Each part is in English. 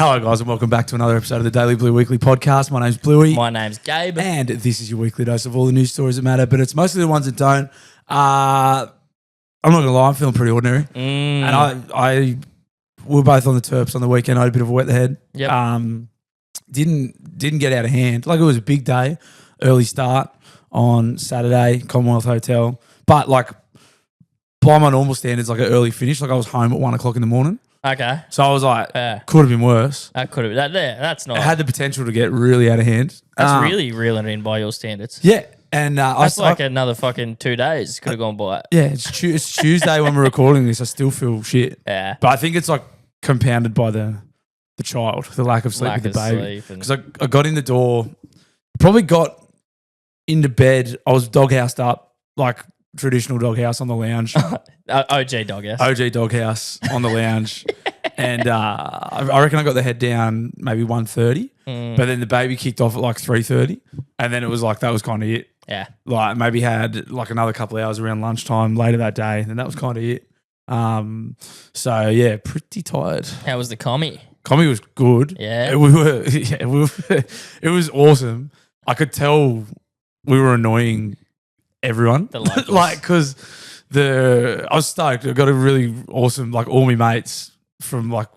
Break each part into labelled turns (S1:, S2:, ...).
S1: Hello, guys, and welcome back to another episode of the Daily Blue Weekly podcast. My name's Bluey.
S2: My name's Gabe.
S1: And this is your weekly dose of all the news stories that matter, but it's mostly the ones that don't. I'm not going to lie, I'm feeling pretty ordinary. And we were both on the Terps on the weekend. I had a bit of a wet the head.
S2: Yep.
S1: Didn't get out of hand. Like, it was a big day, early start on Saturday, Commonwealth Hotel. But, like, by my normal standards, like an early finish. Like, I was home at 1 o'clock in the morning.
S2: Okay.
S1: So I was like, could have been worse.
S2: That could have been. That's not.
S1: It had the potential to get really out of hand.
S2: That's really reeling in by your standards.
S1: Yeah. And
S2: that's like another fucking 2 days could have gone by.
S1: Yeah, it's Tuesday when we're recording this. I still feel shit.
S2: Yeah.
S1: But I think it's like compounded by the child, the lack of sleep with the baby. Because I got in the door, probably got into bed. I was doghoused up, like traditional doghouse on the lounge.
S2: OG doghouse.
S1: OG doghouse on the lounge. And I reckon I got the head down maybe 1:30, but then the baby kicked off at like 3:30, and then it was like that was kind of it.
S2: Yeah,
S1: like maybe had like another couple of hours around lunchtime later that day, and that was kind of it. So yeah, pretty tired.
S2: How was the commie?
S1: Commie was good.
S2: Yeah,
S1: it was awesome. I could tell we were annoying everyone, like because I was stoked. I got a really awesome, like all my mates from like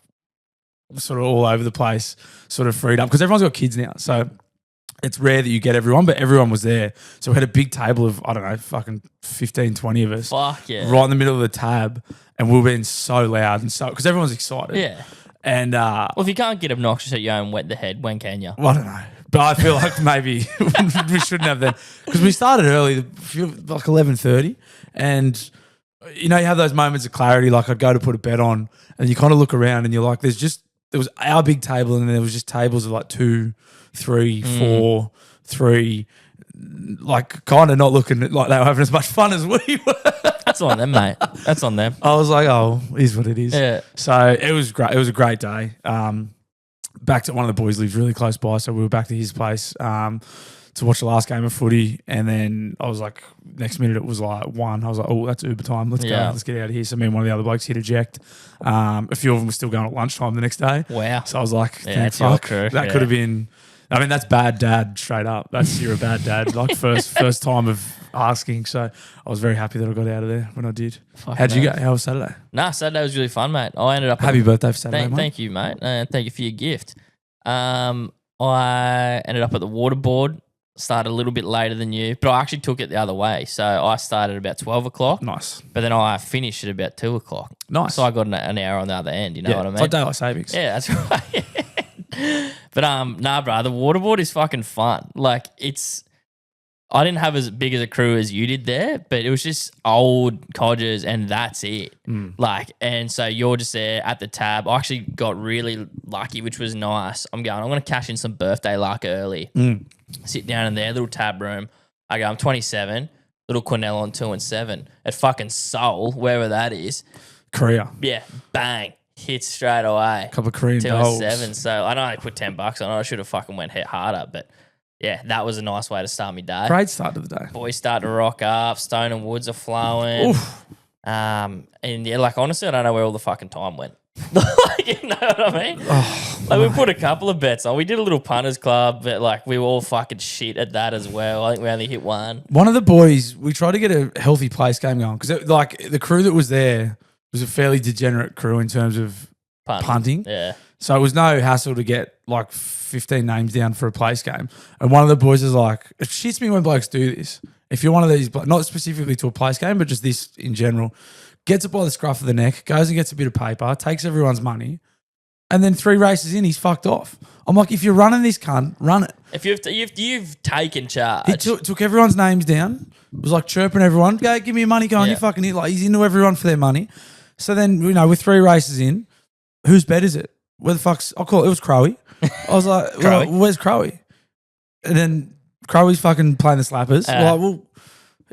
S1: sort of all over the place sort of freed up because everyone's got kids now. So it's rare that you get everyone, but everyone was there. So we had a big table of, I don't know, fucking 15, 20 of us.
S2: Fuck yeah.
S1: Right in the middle of the tab. And we were being so loud and so, because everyone's excited.
S2: Yeah.
S1: And,
S2: well, if you can't get obnoxious at your own wet the head, when can you?
S1: Well, I don't know. But I feel like maybe we shouldn't have that. Because we started early, like 11:30. And, you know, you have those moments of clarity. Like I'd go to put a bet on and you kind of look around and you're like, there was our big table and then there was just tables of like 2, 3, 4, 3, like kind of not looking like they were having as much fun as we were.
S2: That's on them, mate. That's on them.
S1: I was like, oh, it is what it is.
S2: Yeah.
S1: So it was great. It was a great day. Back to one of the boys lives really close by, so we were back to his place to watch the last game of footy. And then I was like, next minute it was like 1. I was like, oh, that's Uber time. Let's go. Let's get out of here. So me and one of the other blokes hit eject. A few of them were still going at lunchtime the next day.
S2: Wow.
S1: So I was like, thank fuck. That could have been. I mean, that's bad dad straight up. You're a bad dad. Like first time of asking. So I was very happy that I got out of there when I did. How'd you go? How was Saturday?
S2: Nah, Saturday was really fun, mate. I ended up.
S1: Happy birthday for Saturday, mate.
S2: Thank you, mate. Thank you for your gift. I ended up at the waterboard. Started a little bit later than you, but I actually took it the other way. So I started at about 12 o'clock.
S1: Nice.
S2: But then I finished at about 2 o'clock.
S1: Nice.
S2: So I got an hour on the other end, you know what I mean?
S1: It's like daylight savings.
S2: Yeah, that's right. But nah, bro, the waterboard is fucking fun. Like I didn't have as big as a crew as you did there, but it was just old codgers and that's it. Like, and so you're just there at the tab. I actually got really lucky, which was nice. I'm going to cash in some birthday luck early. Sit down in their little tab room. I go, I'm 27, little Cornell on 2 and 7 at fucking Seoul, wherever that is.
S1: Korea.
S2: Yeah, bang. Hits straight away.
S1: Couple of Korean
S2: 2
S1: dogs.
S2: and 7. So I know I put $10 on it. I should have fucking went hit harder, but yeah, that was a nice way to start my day.
S1: Great start to the day.
S2: Boys start to rock up. Stone and Woods are flowing.
S1: Oof.
S2: And yeah, like honestly, I don't know where all the fucking time went. Like, you know what I mean? Like we put a couple of bets on. We did a little punters club, but like we were all fucking shit at that as well. I think we only hit one.
S1: One of the boys, we tried to get a healthy place game going because like the crew that was there was a fairly degenerate crew in terms of punting.
S2: Yeah.
S1: So it was no hassle to get like 15 names down for a place game. And one of the boys is like, it shits me when blokes do this. If you're one of these, not specifically to a place game, but just this in general, gets it by the scruff of the neck, goes and gets a bit of paper, takes everyone's money, and then 3 races in, he's fucked off. I'm like, if you're running this cunt, run it.
S2: If you've taken charge.
S1: He took everyone's names down, was like chirping everyone, go, give me your money, go on, you fucking hit. Like, he's into everyone for their money. So then, you know, with 3 races in, whose bet is it? Where the fuck's, it was Crowy. I was like, well, where's Crowy? And then Crowy's fucking playing the slappers. Like, well,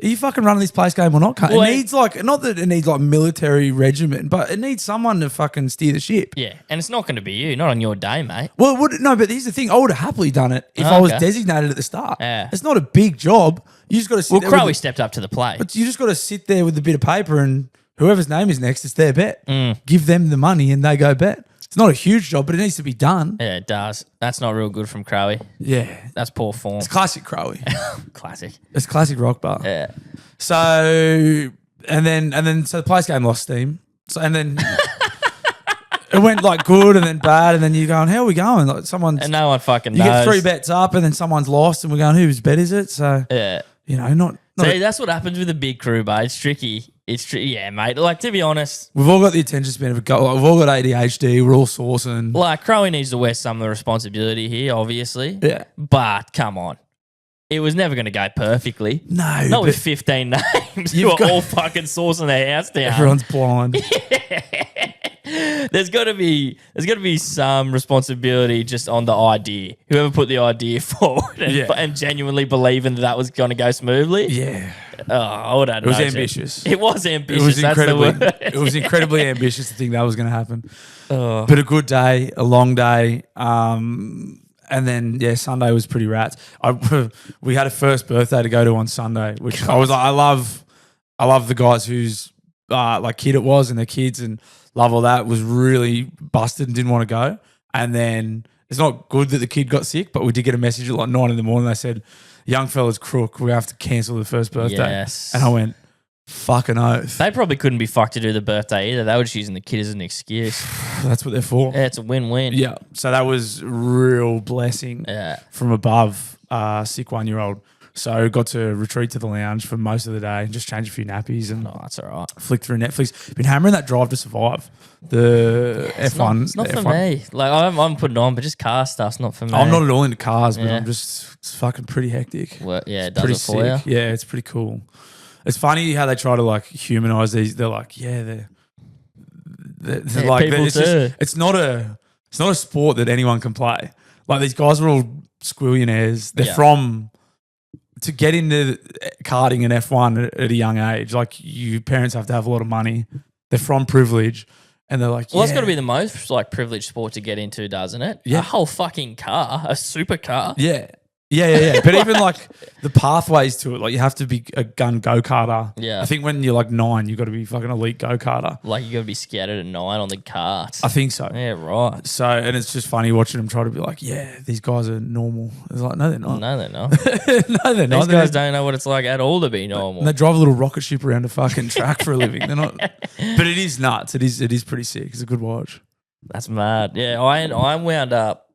S1: are you fucking running this place game or not? Well, it needs like, not that it needs like military regiment, but it needs someone to fucking steer the ship.
S2: Yeah, and it's not going to be you, not on your day, mate.
S1: Well, no, but here's the thing. I would have happily done it if I was designated at the start.
S2: Yeah.
S1: It's not a big job. You just got to sit there.
S2: Well, Crowy stepped up to the plate.
S1: But you just got to sit there with a bit of paper and whoever's name is next, it's their bet. Give them the money and they go bet. It's not a huge job, but it needs to be done.
S2: Yeah, it does. That's not real good from Crowie.
S1: Yeah.
S2: That's poor form.
S1: It's classic Crowie.
S2: Classic.
S1: It's classic rock bar.
S2: Yeah.
S1: So and then so the place game lost steam. So and then it went like good and then bad, and then you're going, how are we going? Like
S2: And no one fucking
S1: you
S2: knows.
S1: get 3 bets up and then someone's lost and we're going, whose bet is it? So
S2: Yeah.
S1: not
S2: See, that's what happens with a big crew, but it's tricky. It's tricky. Yeah, mate. Like, to be honest,
S1: we've all got the attention span of a go. Like, we've all got ADHD. We're all sourcing.
S2: like, Crowie needs to wear some of the responsibility here, obviously.
S1: Yeah.
S2: But come on. It was never going to go perfectly.
S1: No.
S2: Not with 15 names who are all fucking sourcing their house down.
S1: Everyone's blind.
S2: There's got to be some responsibility just on the idea. Whoever put the idea forward and genuinely believing that was going to go smoothly.
S1: Yeah.
S2: Oh, I would have.
S1: It was ambitious.
S2: It was ambitious.
S1: It was incredibly.
S2: That's the word.
S1: It was incredibly ambitious to think that was going to happen.
S2: Oh.
S1: But a good day, a long day, and then Sunday was pretty rats. We had a first birthday to go to on Sunday, which I was like, I love the guys whose like kid it was and their kids and love all that. Was really busted and didn't want to go. And then it's not good that the kid got sick, but we did get a message at like 9 a.m. They said, young fella's crook, we have to cancel the first birthday.
S2: Yes.
S1: And I went, fucking oath.
S2: They probably couldn't be fucked to do the birthday either. They were just using the kid as an excuse.
S1: That's what they're for.
S2: Yeah, it's a win-win.
S1: Yeah. So that was real blessing from above, sick 1-year-old. So got to retreat to the lounge for most of the day and just change a few nappies and
S2: that's all right.
S1: flick through Netflix. Been hammering that Drive to Survive. The F1.
S2: It's not for
S1: F1.
S2: me. Like, I'm putting on, but just car stuff's not for me.
S1: I'm not at all into cars, but
S2: Yeah.
S1: it's fucking pretty hectic.
S2: Well, yeah, it
S1: It's
S2: does
S1: pretty
S2: it for you.
S1: sick. Yeah, it's pretty cool. It's funny how they try to like humanize these. They're like, they're like,
S2: people
S1: it's,
S2: too.
S1: it's not a sport that anyone can play. Like these guys are all squillionaires. They're from to get into karting and F1 at a young age. Like you parents have to have a lot of money. They're from privilege. And they're like,
S2: Well, that's got to be the most like privileged sport to get into, doesn't it?
S1: Yeah.
S2: A whole fucking car, a supercar.
S1: Yeah. But even like the pathways to it, like you have to be a go-karter.
S2: Yeah.
S1: I think when you're like 9, you've got to be fucking elite go-karter.
S2: Like you got to be scattered at 9 on the carts.
S1: I think so.
S2: Yeah, right.
S1: So, and it's just funny watching them try to be like, these guys are normal. It's like, no, they're not.
S2: No, they're not.
S1: No, they're not.
S2: These guys don't know what it's like at all to be normal.
S1: And they drive a little rocket ship around a fucking track for a living. They're not. But it is nuts. It is pretty sick. It's a good watch.
S2: That's mad. Yeah, I wound up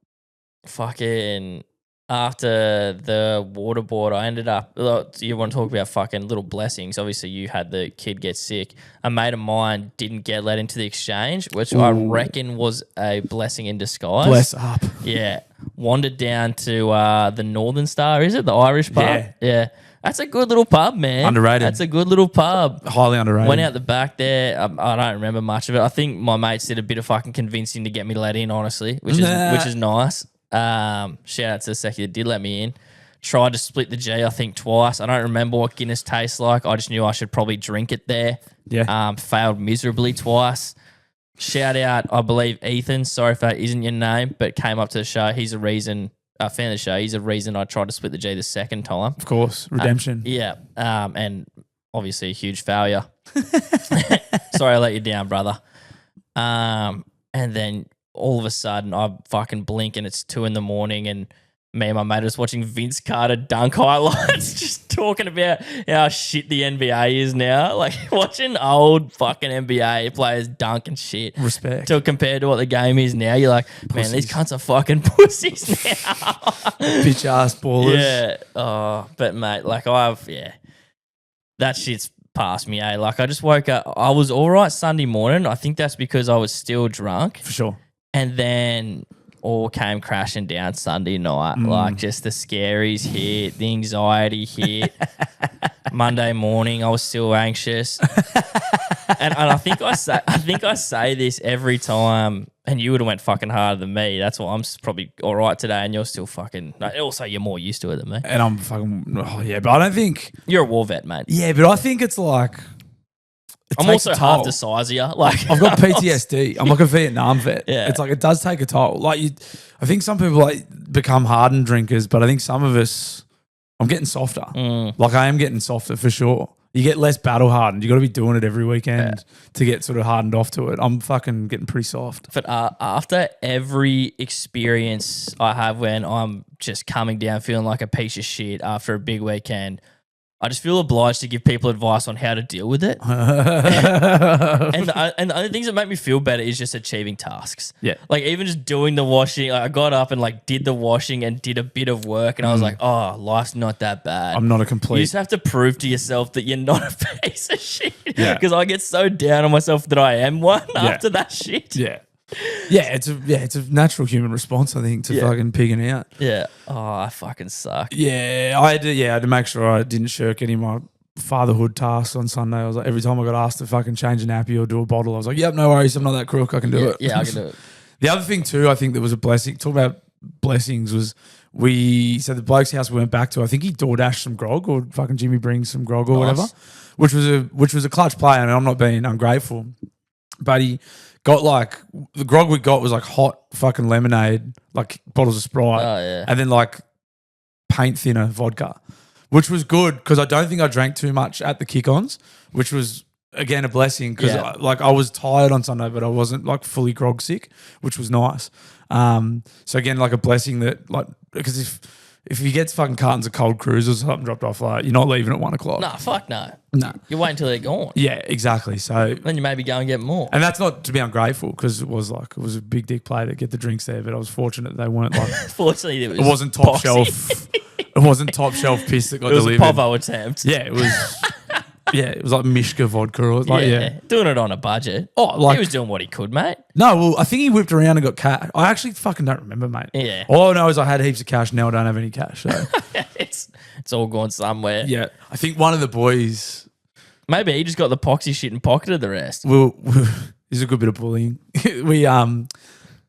S2: fucking after the waterboard. I ended up. You want to talk about fucking little blessings? Obviously, you had the kid get sick. A mate of mine didn't get let into the exchange, which I reckon was a blessing in disguise.
S1: Bless up.
S2: Yeah, wandered down to the Northern Star. Is it the Irish pub? Yeah. That's a good little pub, man.
S1: Underrated.
S2: That's a good little pub.
S1: Highly underrated.
S2: Went out the back there. I don't remember much of it. I think my mates did a bit of fucking convincing to get me let in, honestly, which is nice. Shout out to the second that did let me in. Tried to split the G, I think twice. I don't remember what Guinness tastes like. I just knew I should probably drink it there.
S1: Yeah.
S2: Failed miserably twice. Shout out, I believe Ethan. Sorry if that isn't your name, but came up to the show. He's a reason. A fan of the show. He's a reason I tried to split the G the second time.
S1: Of course. Redemption.
S2: Yeah. And obviously a huge failure. Sorry I let you down, brother. And then all of a sudden I fucking blink and it's 2 a.m. and me and my mate are just watching Vince Carter dunk highlights, just talking about how shit the NBA is now. Like watching old fucking NBA players dunk and shit.
S1: Respect.
S2: Till compared to what the game is now, you're like, man, these cunts are fucking pussies now.
S1: Bitch ass ballers.
S2: Yeah. Oh, but mate, like that shit's past me, eh? Like I just woke up. I was all right Sunday morning. I think that's because I was still drunk.
S1: For sure.
S2: And then all came crashing down Sunday night. Like just the scaries hit, the anxiety hit. Monday morning, I was still anxious. and I think I say this every time. And you would have went fucking harder than me. That's why I'm probably all right today. And you're still fucking. Also, you're more used to it than me.
S1: And I'm fucking. Oh, yeah, but I don't think.
S2: You're a war vet, mate.
S1: Yeah, but I think it's like.
S2: I'm also half the size of you. Like
S1: I've got PTSD. I'm like a Vietnam vet.
S2: Yeah.
S1: It's like it does take a toll. Like I think some people like become hardened drinkers, but I think some of us I'm getting softer. Like I am getting softer for sure. You get less battle hardened. You got to be doing it every weekend to get sort of hardened off to it. I'm fucking getting pretty soft.
S2: But after every experience I have when I'm just coming down feeling like a piece of shit after a big weekend, I just feel obliged to give people advice on how to deal with it. and the only things that make me feel better is just achieving tasks.
S1: Yeah.
S2: Like even just doing the washing. Like I got up and like did the washing and did a bit of work and I was like, oh, life's not that bad.
S1: I'm not a complete.
S2: You just have to prove to yourself that you're not a piece of shit. Because I get so down on myself that I am one after that shit.
S1: Yeah. Yeah, it's a natural human response, I think, to fucking pigging out.
S2: Yeah. Oh, I fucking suck.
S1: Yeah, I had to make sure I didn't shirk any of my fatherhood tasks on Sunday. I was like, every time I got asked to fucking change a nappy or do a bottle, I was like, yep, no worries, I'm not that crook, I can do it.
S2: Yeah, I can do it.
S1: The other thing too, I think that was a blessing, talk about blessings, was the bloke's house we went back to, I think he DoorDashed some grog or fucking Jimmy brings some grog or whatever, which was a clutch play, and I'm not being ungrateful, but he got like, the grog we got was like hot fucking lemonade, like bottles of Sprite, and then like paint thinner vodka, which was good because I don't think I drank too much at the kick-ons, which was again a blessing because I was tired on Sunday, but I wasn't like fully grog sick, which was nice. So again, like a blessing that like, because if you get fucking cartons of cold cruise or something dropped off, like you're not leaving at 1 o'clock.
S2: Nah, fuck no.
S1: No.
S2: You wait until they're gone.
S1: Yeah, exactly. So
S2: then you maybe go and get more.
S1: And that's not to be ungrateful because it was a big dick play to get the drinks there, but I was fortunate they weren't like.
S2: Fortunately,
S1: it wasn't top
S2: boxy.
S1: Shelf. It wasn't top shelf piss that got delivered.
S2: It was a Povo attempt.
S1: Yeah, it was. Yeah, it was like Mishka vodka. Or like,
S2: doing it on a budget.
S1: Oh, like
S2: he was doing what he could, mate.
S1: No, well, I think he whipped around and got cash. I actually fucking don't remember, mate.
S2: Yeah.
S1: All I know is I had heaps of cash. Now I don't have any cash. So
S2: it's all gone somewhere.
S1: Yeah, I think one of the boys.
S2: Maybe he just got the poxy shit and pocketed the rest.
S1: Well, there's a good bit of bullying.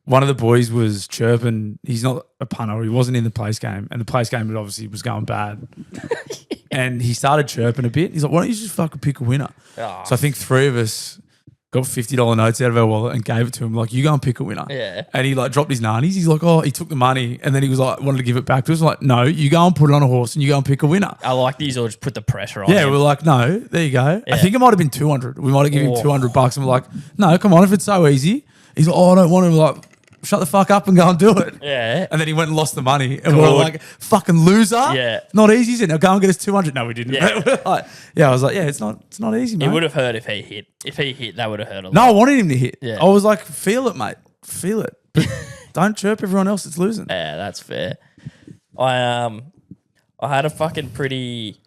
S1: One of the boys was chirping. He's not a punter. He wasn't in the place game, and the place game obviously was going bad. And he started chirping a bit. He's like, "Why don't you just fucking pick a winner?"
S2: Oh.
S1: So I think 3 of us got $50 notes out of our wallet and gave it to him. Like, you go and pick a winner.
S2: Yeah.
S1: And he like dropped his nannies. He's like, oh, he took the money, and then he was like, wanted to give it back to us. Like, no, you go and put it on a horse and you go and pick a winner.
S2: I like these, or just put the pressure on.
S1: Yeah,
S2: him.
S1: we're like, no, there you go.
S2: Yeah.
S1: I think it might have been 200. We might have given him $200, and we're like, no, come on, if it's so easy. He's like, oh, I don't want to. Like, shut the fuck up and go and do it.
S2: Yeah.
S1: And then he went and lost the money. And we're like, fucking loser.
S2: Yeah.
S1: Not easy, is it? Now go and get us 200. No, we didn't.
S2: Yeah.
S1: We're like, I was like, yeah, it's not easy, mate.
S2: It would have hurt if he hit. If he hit, that would have hurt a lot.
S1: No, I wanted him to hit.
S2: Yeah.
S1: I was like, feel it, mate. Feel it. But don't chirp everyone else that's losing.
S2: Yeah, that's fair. I had a fucking pretty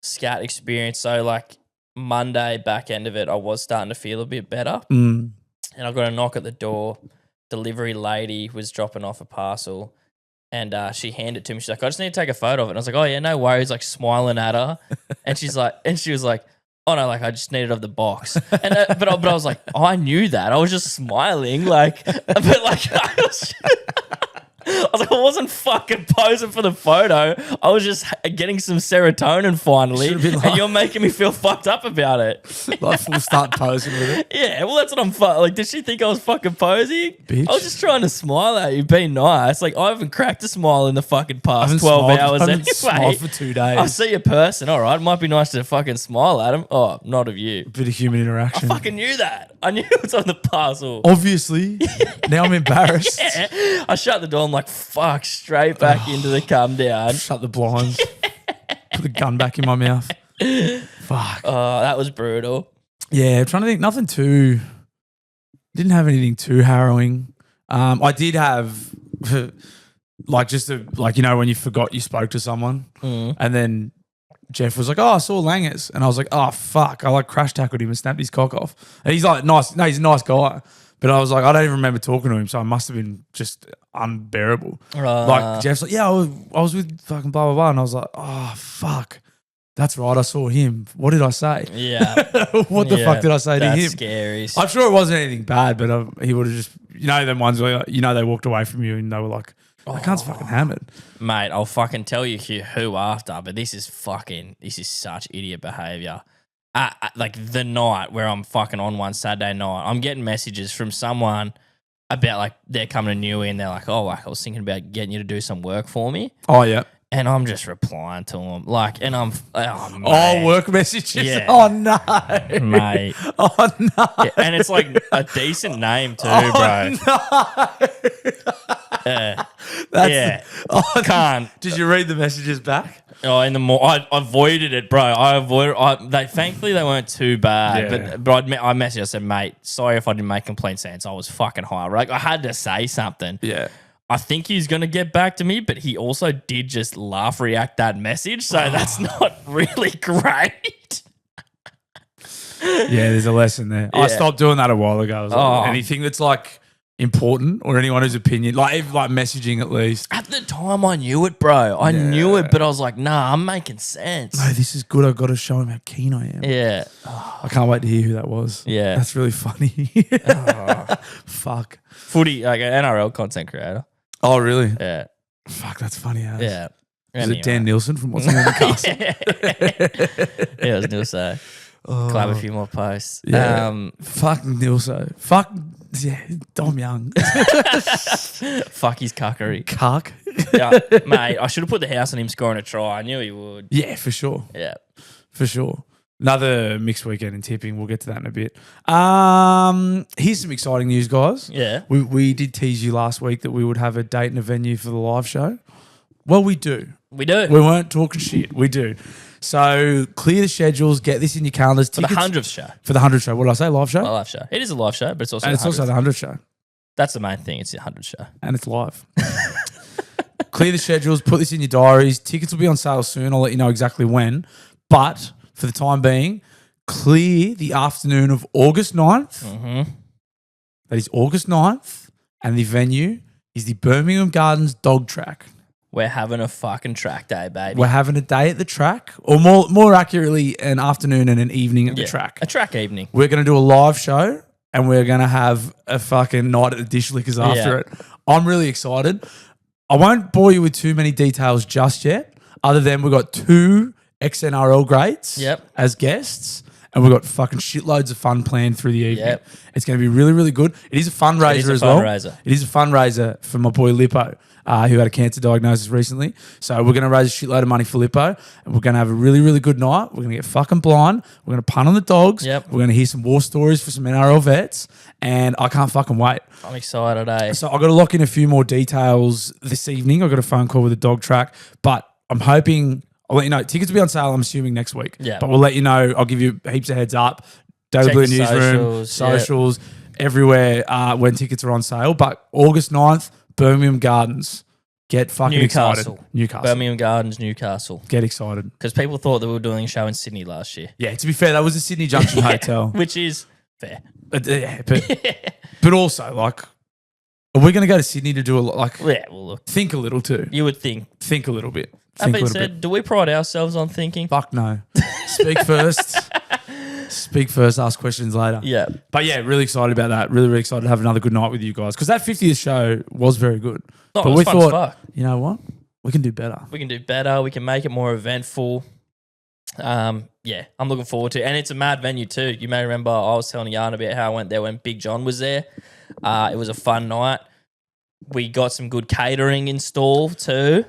S2: scat experience. So like Monday back end of it, I was starting to feel a bit better.
S1: Mm.
S2: And I got a knock at the door. Delivery lady was dropping off a parcel, and she handed it to me. She's like, I just need to take a photo of it. And I was like, oh yeah, no worries, like smiling at her. And she was like, oh no, like I just need it of the box. And but I was like, I knew that. I was just smiling, like, but like I was like, I wasn't fucking posing for the photo. I was just getting some serotonin finally, and you're making me feel fucked up about it.
S1: Like full start posing with it.
S2: Yeah, well, that's what I'm like. Did she think I was fucking posing?
S1: Bitch.
S2: I was just trying to smile at you, be nice. Like, I haven't cracked a smile in the fucking past 12
S1: smiled,
S2: hours
S1: I haven't
S2: anyway.
S1: smiled for 2 days.
S2: I see a person, all right. Might be nice to fucking smile at him. Oh, not of you.
S1: A bit of human
S2: I
S1: interaction.
S2: fucking knew that. I knew it was on the parcel.
S1: Obviously. Now I'm embarrassed.
S2: Yeah. I shut the door. I'm like, fuck, straight back into the come down.
S1: Shut the blinds. Put a gun back in my mouth. Fuck.
S2: Oh, that was brutal.
S1: Yeah, I'm trying to think. Didn't have anything too harrowing. I did have like when you forgot you spoke to someone and then Jeff was like, oh, I saw Langers. And I was like, oh, fuck. I like crash tackled him and snapped his cock off. And he's like, nice. No, he's a nice guy. But I was like, I don't even remember talking to him. So I must have been just unbearable. Like Jeff's like, yeah, I was with fucking blah, blah, blah. And I was like, oh, fuck. That's right. I saw him. What did I say?
S2: Yeah.
S1: What the fuck did I say to him?
S2: That's scary.
S1: I'm sure it wasn't anything bad, but he would have just, them ones where, they walked away from you and they were like, that cunt's fucking hammered.
S2: Mate, I'll fucking tell you who after, but this is such idiot behaviour. Like the night where I'm fucking on one Saturday night, I'm getting messages from someone about like they're coming to Newey and they're like, oh, like I was thinking about getting you to do some work for me.
S1: Oh, yeah.
S2: And I'm just replying to him. Like, and I'm,
S1: work messages.
S2: Yeah.
S1: Oh, no.
S2: mate.
S1: Oh, no.
S2: Yeah, and it's like a decent name too, bro. Yeah. Can't.
S1: Did you read the messages back?
S2: Oh, in the I avoided it, bro. Thankfully they weren't too bad.
S1: Yeah.
S2: But I messaged. I said, mate, sorry if I didn't make complete sense. I was fucking high. Like I had to say something.
S1: Yeah.
S2: I think he's gonna get back to me, but he also did just laugh react that message, so that's not really great.
S1: Yeah, there's a lesson there. I stopped doing that a while ago. I was like, anything that's like important or anyone whose opinion, like messaging at least.
S2: At the time, I knew it, bro. I knew it, but I was like, nah, I'm making sense.
S1: No, this is good. I've got to show him how keen I am.
S2: Yeah.
S1: I can't wait to hear who that was.
S2: Yeah.
S1: That's really funny. Fuck.
S2: Footy, like an NRL content creator.
S1: Oh, really?
S2: Yeah.
S1: Fuck, that's funny. Ass.
S2: Yeah.
S1: Is it Dan Nielsen from What's Under the Castle?
S2: Yeah, it was Nilso. Collab a few more posts.
S1: Yeah. Fuck Nilso. Fuck, yeah, Dom Young.
S2: Fuck his cuckery.
S1: Cuck.
S2: Yeah, mate, I should have put the house on him scoring a try. I knew he would.
S1: Yeah, for sure.
S2: Yeah.
S1: For sure. Another mixed weekend in tipping. We'll get to that in a bit. Here's some exciting news, guys.
S2: Yeah.
S1: We did tease you last week that we would have a date and a venue for the live show. Well, we do.
S2: We do.
S1: We weren't talking shit. We do. So clear the schedules. Get this in your calendars.
S2: For the 100th show.
S1: For the 100th show. What did I say? Live show?
S2: A live show. It is a live show, but it's also
S1: and it's also the 100th show.
S2: That's the main thing. It's the 100th show.
S1: And it's live. Clear the schedules. Put this in your diaries. Tickets will be on sale soon. I'll let you know exactly when. But for the time being, clear the afternoon of August 9th.
S2: Mm-hmm.
S1: That is August 9th. And the venue is the Birmingham Gardens Dog Track.
S2: We're having a fucking track day, baby.
S1: We're having a day at the track, or more accurately, an afternoon and an evening at the track.
S2: A track evening.
S1: We're going to do a live show, and we're going to have a fucking night at the Dish Lickers after it. I'm really excited. I won't bore you with too many details just yet, other than we've got 2 ex-NRL greats as guests, and we've got fucking shitloads of fun planned through the evening.
S2: Yep.
S1: It's going to be really, really good. It is a fundraiser as well. It is a fundraiser for my boy Lippo. Who had a cancer diagnosis recently. So we're going to raise a shitload of money for Lippo, and we're going to have a really, really good night. We're going to get fucking blind. We're going to punt on the dogs.
S2: Yep.
S1: We're going to hear some war stories for some NRL vets, and I can't fucking wait.
S2: I'm excited, eh?
S1: So I've got to lock in a few more details this evening. I've got a phone call with the dog track, but I'm hoping, I'll let you know, tickets will be on sale, I'm assuming, next week.
S2: Yeah.
S1: But we'll let you know. I'll give you heaps of heads up. Daily Blue Newsroom, socials, everywhere when tickets are on sale. But August 9th, Birmingham Gardens. Get fucking excited. Newcastle.
S2: Birmingham Gardens, Newcastle.
S1: Get excited.
S2: Because people thought that we were doing a show in Sydney last year.
S1: Yeah, to be fair, that was the Sydney Junction Hotel.
S2: Which is fair.
S1: But also, like, are we going to go to Sydney to do a lot? Like,
S2: yeah, well, look.
S1: Think a little too.
S2: You would think.
S1: Think a little bit.
S2: That being said, do we pride ourselves on thinking?
S1: Fuck no. Speak first. Speak first, ask questions later.
S2: Yeah.
S1: But yeah, really excited about that. Really, really excited to have another good night with you guys. Because that 50th show was very good.
S2: Oh,
S1: but
S2: it was
S1: we
S2: fun as
S1: thought,
S2: fuck.
S1: you know what? We can do better.
S2: We can do better. We can make it more eventful. Yeah, I'm looking forward to it. And it's a mad venue too. You may remember I was telling Yarn about how I went there when Big John was there. It was a fun night. We got some good catering installed too.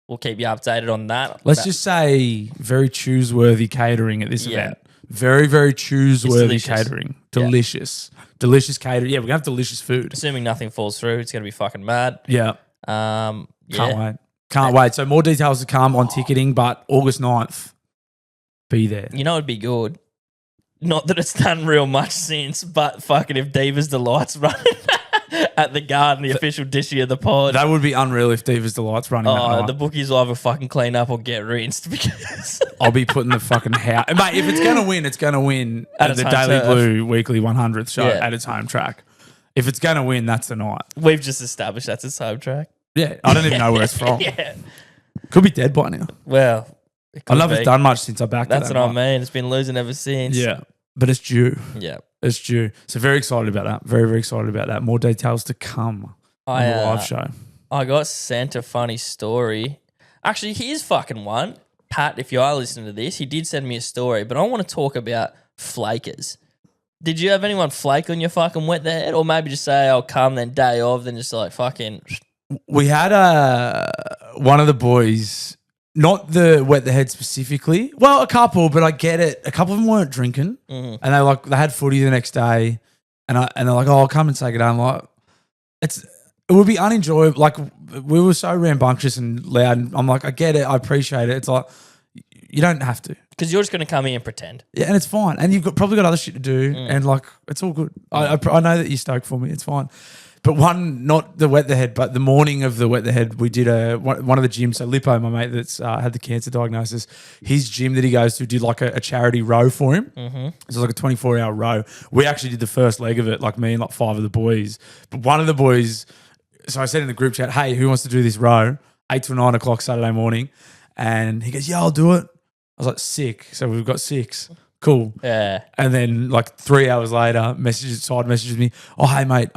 S2: We'll keep you updated on that.
S1: Let's just say very chooseworthy catering at this event. Very, very chooseworthy catering. Delicious. Yeah. Delicious catering. Yeah, we're going to have delicious food.
S2: Assuming nothing falls through, it's going to be fucking mad.
S1: Yeah. Can't wait. Can't wait. So more details to come on ticketing, but August 9th, be there.
S2: You know it'd be good? Not that it's done real much since, but fucking if Divas Delight's running at the Garden, the official dishy of the pod.
S1: That would be unreal if Divas Delight's running that night.
S2: The bookies will either fucking clean up or get rinsed because
S1: I'll be putting the fucking house. Mate, if it's going to win, it's going to win at the Daily Blue Weekly 100th show at its home track. If it's going to win, that's the night.
S2: We've just established that's its home track.
S1: Yeah, I don't even know where it's from. Could be dead by now.
S2: Well,
S1: I love it's done much since I backed it.
S2: That's what I mean. It's been losing ever since.
S1: Yeah, but it's due.
S2: Yeah.
S1: It's due. So very excited about that. Very, very excited about that. More details to come on the live show.
S2: I got sent a funny story. Actually, here's fucking one. Pat, if you are listening to this, he did send me a story, but I want to talk about flakers. Did you have anyone flake on your fucking wet the head? Or maybe just say, I'll come, then day of, then just like fucking...
S1: We had a one of the boys, not the wet the head specifically. Well, a couple, but I get it. A couple of them weren't drinking, and they had footy the next day, and they're like, "Oh, I'll come and take it home." Like, it would be unenjoyable. Like, we were so rambunctious and loud. And I'm like, I get it, I appreciate it. It's like, you don't have to,
S2: because you're just going to come here and pretend.
S1: Yeah, and it's fine. And you've probably got other shit to do, and like, it's all good. I know that you're stoked for me. It's fine. But not the wet the head, but the morning of the wet the head, we did one of the gyms. So Lippo, my mate that's had the cancer diagnosis, his gym that he goes to did like a charity row for him. So it's like a 24-hour row. We actually did the first leg of it, like me and like 5 of the boys. But one of the boys, so I said in the group chat, "Hey, who wants to do this row? 8 to 9 o'clock Saturday morning." And he goes, "Yeah, I'll do it." I was like, "Sick." So we've got 6. Cool.
S2: Yeah.
S1: And then like 3 hours later, side messages me, "Oh, hey mate,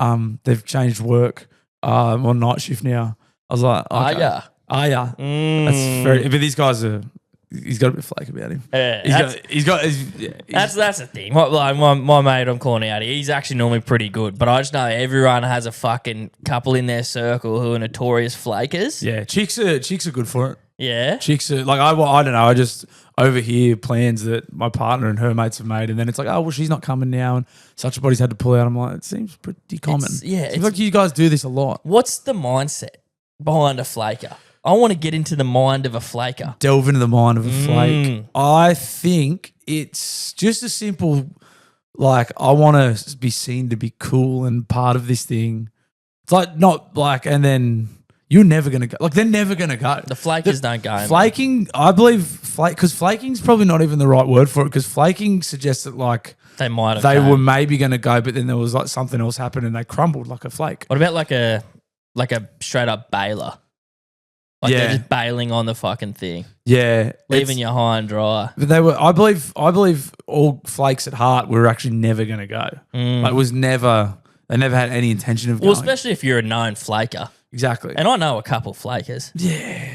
S1: they've changed work. I'm on night shift now." I was like, okay. Are ya? That's very. But these guys are. He's got a bit of flake about him.
S2: Yeah, that's the thing. My mate I'm calling out here, he's actually normally pretty good, but I just know everyone has a fucking couple in their circle who are notorious flakers.
S1: Yeah, chicks are good for it.
S2: Yeah,
S1: chicks are like I don't know. I just overhear plans that my partner and her mates have made, and then it's like, "Oh well, she's not coming now," and such a body's had to pull out. I'm like, it seems pretty common. It's like you guys do this a lot.
S2: What's the mindset behind a flaker? I want to get into the mind of a flaker.
S1: Delve into the mind of a flake. I think it's just a simple, like, I want to be seen to be cool and part of this thing. It's like not like, and then you're never going to go. Like, they're never going to go.
S2: The flakers don't go.
S1: Flaking, I believe, because flaking's probably not even the right word for it, because flaking suggests that, like,
S2: they might have.
S1: They were maybe going to go, but then there was like something else happened and they crumbled like a flake.
S2: What about like a straight up bailer? Like they're just bailing on the fucking thing.
S1: Yeah.
S2: Leaving you high and dry.
S1: But they were, I believe all flakes at heart were actually never going to go. Like, they never had any intention of going.
S2: Well, especially if you're a known flaker.
S1: Exactly.
S2: And I know a couple flakers.
S1: Yeah.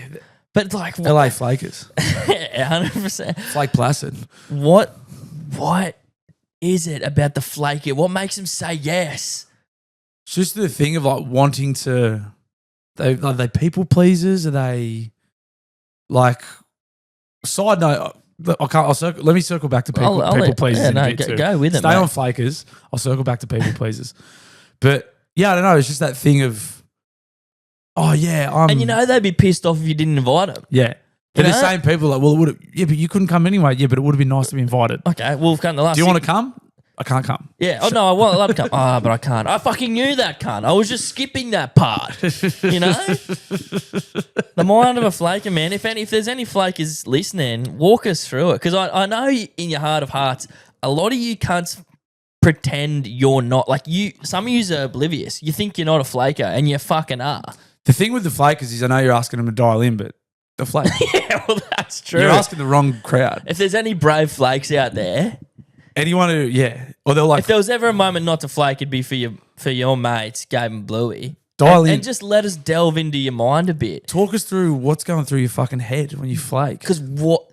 S2: But like.
S1: LA flakers.
S2: 100%.
S1: Flake Placid.
S2: What is it about the flaker? What makes them say yes?
S1: It's just the thing of like wanting to. Are they people pleasers? Are they like? Side note, let me circle back to people pleasers in a bit too.
S2: Go with it.
S1: Stay on flakers. I'll circle back to people pleasers. But yeah, I don't know. It's just that thing of, oh yeah,
S2: and you know they'd be pissed off if you didn't invite them.
S1: Yeah, they're the same people. Like, well, it would. Yeah, but you couldn't come anyway. Yeah, but it would have been nice to be invited.
S2: Okay, well, we've come the last.
S1: Do you want to come? I can't come.
S2: Yeah. Oh, no, I want love to come. Oh, but I can't. I fucking knew that cunt. I was just skipping that part. You know? The mind of a flaker, man. If there's any flakers listening, walk us through it. Because I know in your heart of hearts, a lot of you cunts pretend you're not. Like, some of you are oblivious. You think you're not a flaker, and you fucking are.
S1: The thing with the flakers is I know you're asking them to dial in, but the flake.
S2: Yeah, well, that's true.
S1: You're asking the wrong crowd.
S2: If there's any brave flakes out there...
S1: Anyone who, yeah. Or they're like,
S2: if there was ever a moment not to flake, it'd be for your mates, Gabe and Bluey.
S1: Dial in.
S2: And just let us delve into your mind a bit.
S1: Talk us through what's going through your fucking head when you flake.
S2: Because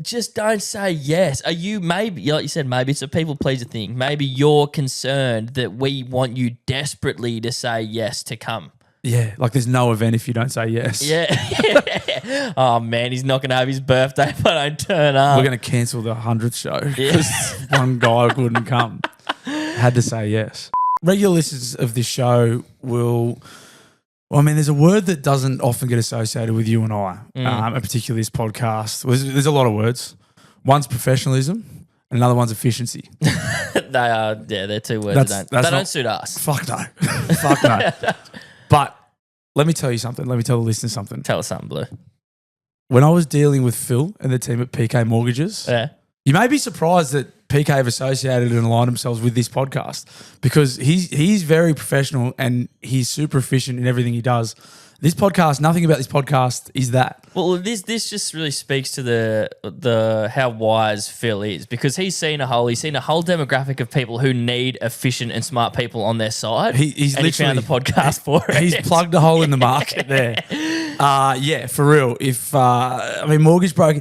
S2: just don't say yes. Are you maybe, like you said, maybe it's a people pleaser thing. Maybe you're concerned that we want you desperately to say yes to come.
S1: Yeah, like there's no event if you don't say yes.
S2: Yeah. Oh, man, he's not going to have his birthday if I don't turn up.
S1: We're going to cancel the 100th show because one guy couldn't come. Had to say yes. Regular listeners of this show will... Well, I mean, there's a word that doesn't often get associated with you and I, and particularly this podcast. There's a lot of words. One's professionalism, and another one's efficiency.
S2: They're 2 words that don't suit us.
S1: Fuck no. Fuck no. But let me tell you something. Let me tell the listeners something.
S2: Tell us something, Blue.
S1: When I was dealing with Phil and the team at PK Mortgages, you may be surprised that PK have associated and aligned themselves with this podcast because he's very professional and he's super efficient in everything he does. This podcast, nothing about this podcast is that.
S2: Well, this just really speaks to the how wise Phil is because he's seen a whole demographic of people who need efficient and smart people on their side.
S1: He's
S2: and
S1: literally
S2: he found the podcast for it.
S1: He's plugged a hole in the market there. Yeah, for real. If mortgage broker.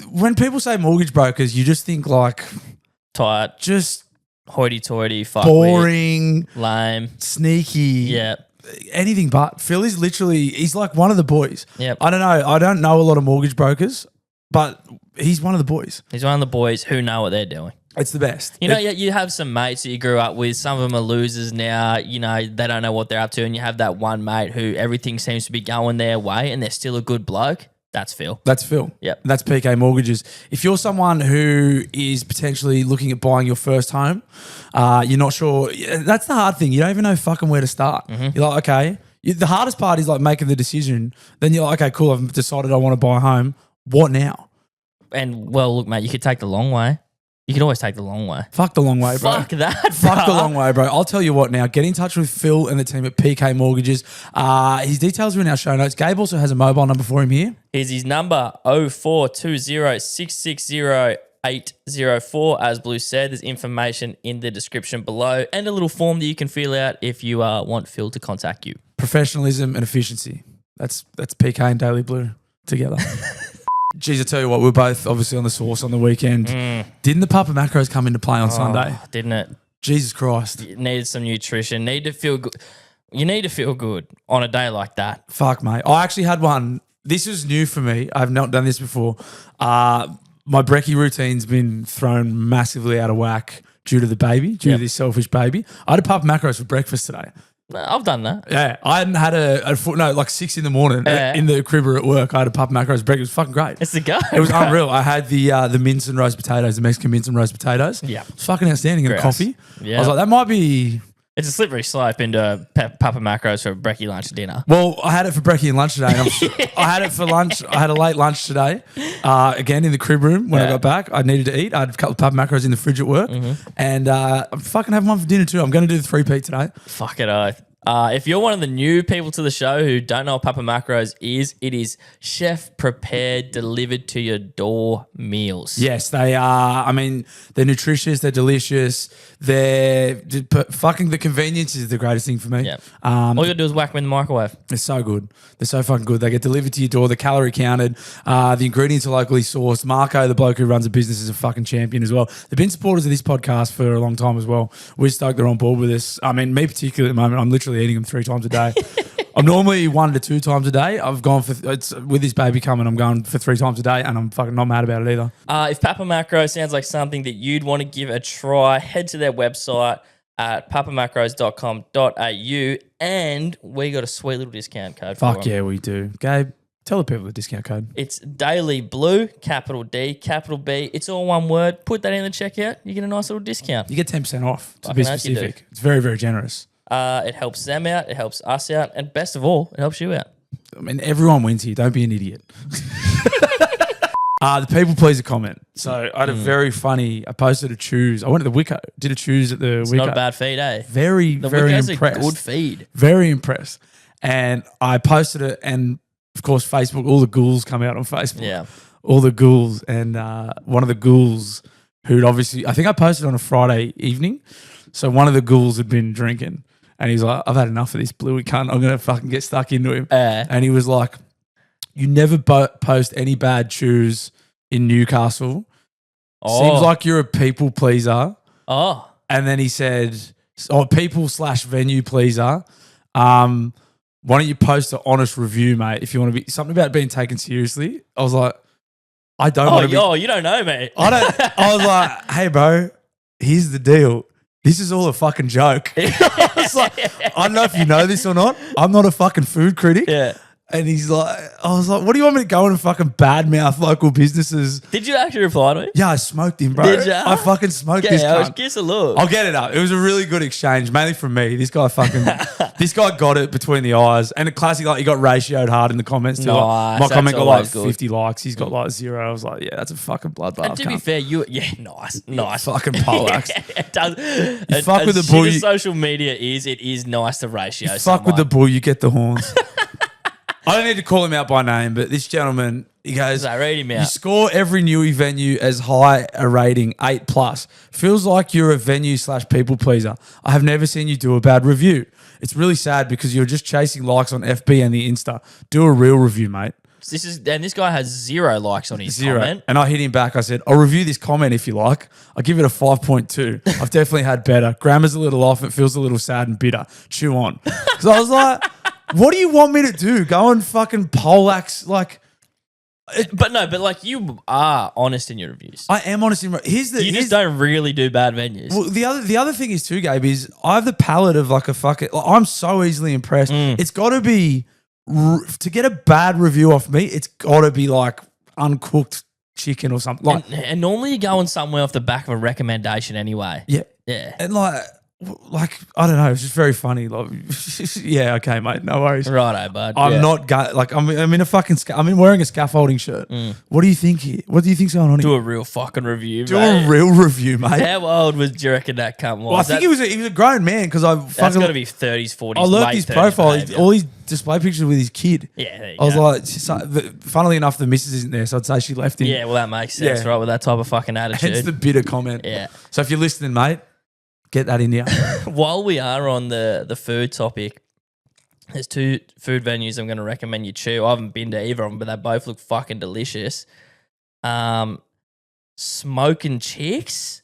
S1: When people say mortgage brokers, you just think like
S2: tight,
S1: just
S2: hoity-toity,
S1: boring,
S2: lame,
S1: sneaky.
S2: Yeah.
S1: anything but. Phil is literally, he's like one of the boys.
S2: Yep.
S1: I don't know. I don't know a lot of mortgage brokers, but he's one of the boys.
S2: He's one of the boys who know what they're doing.
S1: It's the best.
S2: You know, you have some mates that you grew up with. Some of them are losers now. You know, they don't know what they're up to. And you have that one mate who everything seems to be going their way and they're still a good bloke. That's Phil.
S1: That's Phil.
S2: Yep.
S1: That's PK Mortgages. If you're someone who is potentially looking at buying your first home, you're not sure. That's the hard thing. You don't even know fucking where to start.
S2: Mm-hmm.
S1: You're like, okay. The hardest part is like making the decision. Then you're like, okay, cool. I've decided I want to buy a home. What now?
S2: And well, look, mate, you could take the long way. You can always take the long way.
S1: Fuck the long way, bro.
S2: Fuck that, bro.
S1: Fuck the long way, bro. I'll tell you what now. Get in touch with Phil and the team at PK Mortgages. His details are in our show notes. Gabe also has a mobile number for him here.
S2: Here's his number, 0420-660-804. As Blue said, there's information in the description below and a little form that you can fill out if you want Phil to contact you.
S1: Professionalism and efficiency. That's PK and Daily Blue together. Jeez, I tell you what, we're both obviously on the sauce on the weekend. Didn't the Papa Macros come into play on Sunday?
S2: Didn't it?
S1: Jesus Christ.
S2: You needed some nutrition. Need to feel good. You need to feel good on a day like that.
S1: Fuck, mate. I actually had one. This was new for me. I've not done this before. My brekkie routine's been thrown massively out of whack due to the baby, due to this selfish baby. I had a Papa Macros for breakfast today.
S2: I've done that.
S1: Yeah, I hadn't had like 6 in the morning in the cribber at work. I had a Papa Macros breakfast. It was fucking great.
S2: It's the go.
S1: It was unreal. I had the mince and roast potatoes, the Mexican mince and roast potatoes.
S2: Yeah.
S1: It's fucking outstanding. And a coffee.
S2: Yeah.
S1: I was like, that might be...
S2: It's a slippery slope into Papa Macros for brekkie lunch dinner.
S1: Well, I had it for brekkie and lunch today. And I had it for lunch. I had a late lunch today. Again, in the crib room when I got back. I needed to eat. I had a couple of Papa Macros in the fridge at work. And I'm fucking having one for dinner too. I'm going to do the 3-peat today.
S2: Fuck it, oath. If you're one of the new people to the show who don't know what Papa Macros is, it is chef prepared, delivered to your door meals.
S1: Yes, they are. I mean, they're nutritious. They're delicious. Fucking the convenience is the greatest thing for me.
S2: Yep. All you got to do is whack them in the microwave.
S1: They're so good. They're so fucking good. They get delivered to your door. They're calorie counted. The ingredients are locally sourced. Marco, the bloke who runs the business, is a fucking champion as well. They've been supporters of this podcast for a long time as well. We're stoked they're on board with us. I mean, me particularly at the moment, I'm literally eating them 3 times a day. I'm normally 1 to 2 times a day. I've gone for with this baby coming, I'm going for 3 times a day, and I'm fucking not mad about it either.
S2: If Papa Macro sounds like something that you'd want to give a try, head to their website at papamacros.com.au, and we got a sweet little discount code for
S1: Fuck
S2: them.
S1: yeah, we do. Gabe, tell the people the discount code.
S2: It's Daily Blue, capital D, capital B. It's all one word. Put that in the checkout. You get a nice little discount.
S1: You get 10% off, to
S2: Fucking
S1: be
S2: oath you do.
S1: specific. It's very, very generous.
S2: It helps them out. It helps us out. And best of all, it helps you out.
S1: I mean, everyone wins here. Don't be an idiot. The people pleaser comment. So I had a very funny, I posted a choose. I went to the Wicco, did a choose at the Wicco.
S2: Not a bad feed, eh?
S1: Very,
S2: The
S1: very
S2: Wicco's
S1: impressed.
S2: a good feed.
S1: Very impressed. And I posted it, and of course, Facebook, all the ghouls come out on Facebook.
S2: Yeah.
S1: All the ghouls. And one of the ghouls who'd obviously, I think I posted on a Friday evening. So one of the ghouls had been drinking. And he's like, I've had enough of this Bluey cunt. I'm going to fucking get stuck into him. And he was like, you never post any bad chews in Newcastle. Seems like you're a people pleaser.
S2: Oh.
S1: And then he said, people/venue pleaser. Why don't you post an honest review, mate, if you want to be something about being taken seriously? I was like, I don't want to be.
S2: Oh, you don't know, mate.
S1: I was like, hey, bro, here's the deal. This is all a fucking joke. I was like, I don't know if you know this or not. I'm not a fucking food critic.
S2: Yeah.
S1: And he's like, I was like, what do you want me to go and fucking badmouth local businesses?
S2: Did you actually reply to him?
S1: Yeah, I smoked him, bro.
S2: Did ya?
S1: I fucking smoked this cunt.
S2: Give us a look.
S1: I'll get it up. It was a really good exchange, mainly from me. This guy got it between the eyes. And a classic, like, he got ratioed hard in the comments too.
S2: Nice.
S1: My comment got like
S2: always good.
S1: 50 likes. He's got like 0. I was like, yeah, that's a fucking bloodbath.
S2: And to be fair, nice.
S1: Fucking poleaxe.
S2: It does.
S1: You fuck with the bull.
S2: Social media it is nice to ratio.
S1: Fuck with the bull, you get the horns. I don't need to call him out by name, but this gentleman, he goes,
S2: So read him out.
S1: You score every newie venue as high a rating, 8+. Feels like you're a venue/people pleaser. I have never seen you do a bad review. It's really sad because you're just chasing likes on FB and the Insta. Do a real review, mate.
S2: This guy has 0 likes on his
S1: 0.
S2: comment.
S1: And I hit him back. I said, I'll review this comment if you like. I'll give it a 5.2. I've definitely had better. Grammar's a little off. It feels a little sad and bitter. Chew on. So I was like, what do you want me to do? Go and fucking poleaxe like...
S2: But like you are honest in your reviews.
S1: I am honest. You
S2: just don't really do bad venues.
S1: Well, the other thing is too, Gabe, is I have the palate of like a fucking. Like, I'm so easily impressed. It's got to be to get a bad review off me. It's got to be like uncooked chicken or something. Like,
S2: and normally you're going somewhere off the back of a recommendation anyway.
S1: Yeah, and like I don't know, it's just very funny. Like, yeah, okay, mate, no worries.
S2: Righto, bud.
S1: I'm not like I'm in a fucking. I'm wearing a scaffolding shirt. What do you think here? What do you think's going on here?
S2: Do a real fucking review.
S1: Do a real review, mate.
S2: How old do you reckon that cunt was?
S1: Well, I think he was a grown man because
S2: that's got to be 30s, 40s.
S1: I looked his profile. All his display pictures with his kid.
S2: Yeah, there you
S1: I was
S2: go.
S1: like, funnily enough, the missus isn't there, so I'd say she left him.
S2: Yeah, well, that makes sense, right? With that type of fucking attitude.
S1: Hence the bitter comment.
S2: Yeah.
S1: So if you're listening, mate, get that in you.
S2: While we are on the food topic, there's 2 food venues I'm going to recommend you chew. I haven't been to either of them, but they both look fucking delicious. Smoking Chicks,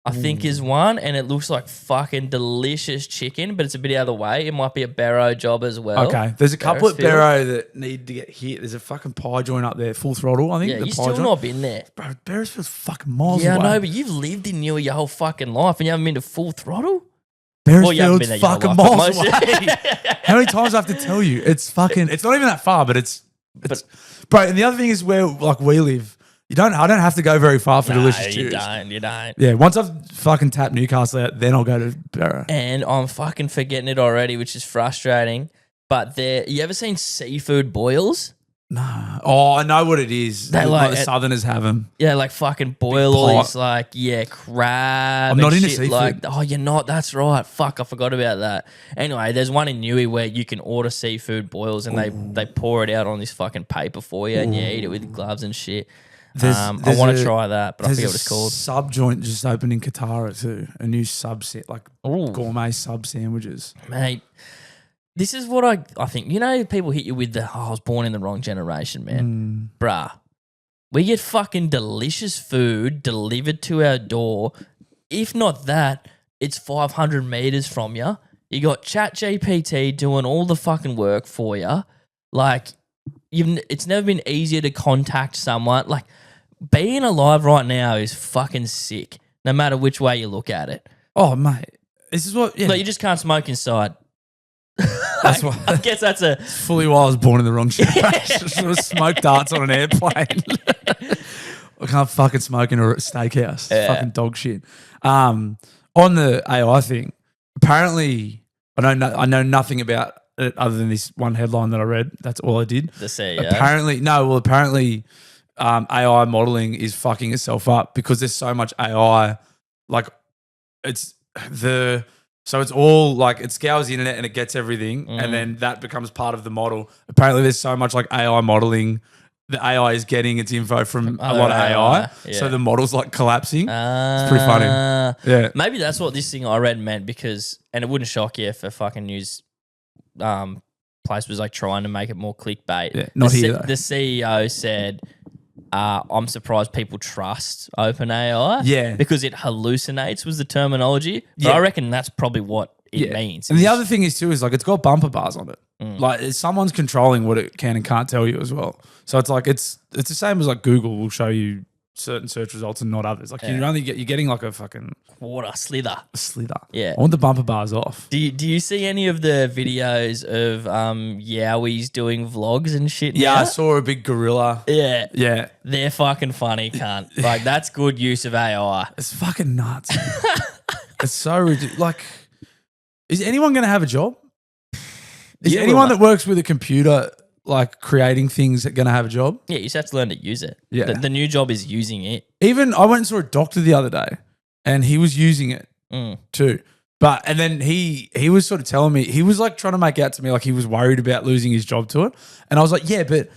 S2: I think, is one, and it looks like fucking delicious chicken, but it's a bit out of the way. It might be a Barrow job as well.
S1: Okay. There's a couple at Barrow that need to get hit. There's a fucking pie joint up there, Full Throttle, I think.
S2: Yeah,
S1: the
S2: you've
S1: pie
S2: still
S1: joint.
S2: not been there.
S1: Bro, Barrowsfield's fucking miles
S2: Yeah,
S1: away.
S2: I know, but you've lived in Newey your whole fucking life and you haven't been to Full Throttle?
S1: Beresfield's
S2: been there your
S1: fucking
S2: whole life,
S1: miles
S2: but
S1: away. How many times do I have to tell you? It's fucking, it's not even that far, but it's bro, and the other thing is where like we live, I don't have to go very far for delicious chews.
S2: You don't.
S1: Yeah, once I've fucking tapped Newcastle out, then I'll go to Barrow.
S2: And I'm fucking forgetting it already, which is frustrating. But you ever seen seafood boils?
S1: No. Oh, I know what it is.
S2: They
S1: like the Southerners have them.
S2: Yeah, like fucking boil all these like, crab.
S1: I'm not into
S2: shit.
S1: seafood.
S2: Like, oh, you're not? That's right. Fuck, I forgot about that. Anyway, there's one in Newey where you can order seafood boils and they pour it out on this fucking paper for you and you eat it with gloves and shit. I want to try that, but I forget what it's called.
S1: Sub joint just opened in Qatar too. A new sub set, like gourmet sub sandwiches.
S2: Mate, this is what I think. You know, people hit you with I was born in the wrong generation, man. Bruh, we get fucking delicious food delivered to our door. If not that, it's 500 meters from you. You got ChatGPT doing all the fucking work for you. Like, it's never been easier to contact someone. Like, being alive right now is fucking sick, no matter which way you look at it.
S1: Oh, mate. This is what... Yeah.
S2: Like, you just can't smoke inside.
S1: That's why.
S2: I guess that's a...
S1: It's fully why I was born in the wrong generation. Should have smoked darts on an airplane. I can't fucking smoke in a steakhouse. It's fucking dog shit. On the AI thing, apparently, I know nothing about it other than this one headline that I read. That's all I did.
S2: The CEO.
S1: Apparently, AI modeling is fucking itself up because there's so much AI. Like, so it's all like it scours the internet and it gets everything, and then that becomes part of the model. Apparently, there's so much like AI modeling. The AI is getting its info from a lot of AI, so the model's like collapsing. It's pretty funny. Yeah,
S2: maybe that's what this thing I read meant and it wouldn't shock you if a fucking news place was like trying to make it more clickbait.
S1: Yeah, not here though.
S2: The CEO said, I'm surprised people trust OpenAI.
S1: Yeah.
S2: Because it hallucinates was the terminology. But I reckon that's probably what it means.
S1: And the other thing is too is like it's got bumper bars on it. Like someone's controlling what it can and can't tell you as well. So it's like it's the same as like Google will show you certain search results and not others. Like you're getting like a fucking
S2: slither. Yeah.
S1: I want the bumper bars off.
S2: Do you see any of the videos of Yowies doing vlogs and shit?
S1: Yeah,
S2: now?
S1: I saw a big gorilla.
S2: Yeah.
S1: Yeah.
S2: They're fucking funny, cunt. Like that's good use of AI.
S1: It's fucking nuts. It's so ridiculous. Like, is anyone going to have a job? Is anyone that works with a computer like creating things going to have a job?
S2: Yeah, you just have to learn to use it.
S1: Yeah.
S2: The new job is using it.
S1: Even I went and saw a doctor the other day and he was using it too. And then he was sort of telling me, he was like trying to make out to me like he was worried about losing his job to it. And I was like, yeah, but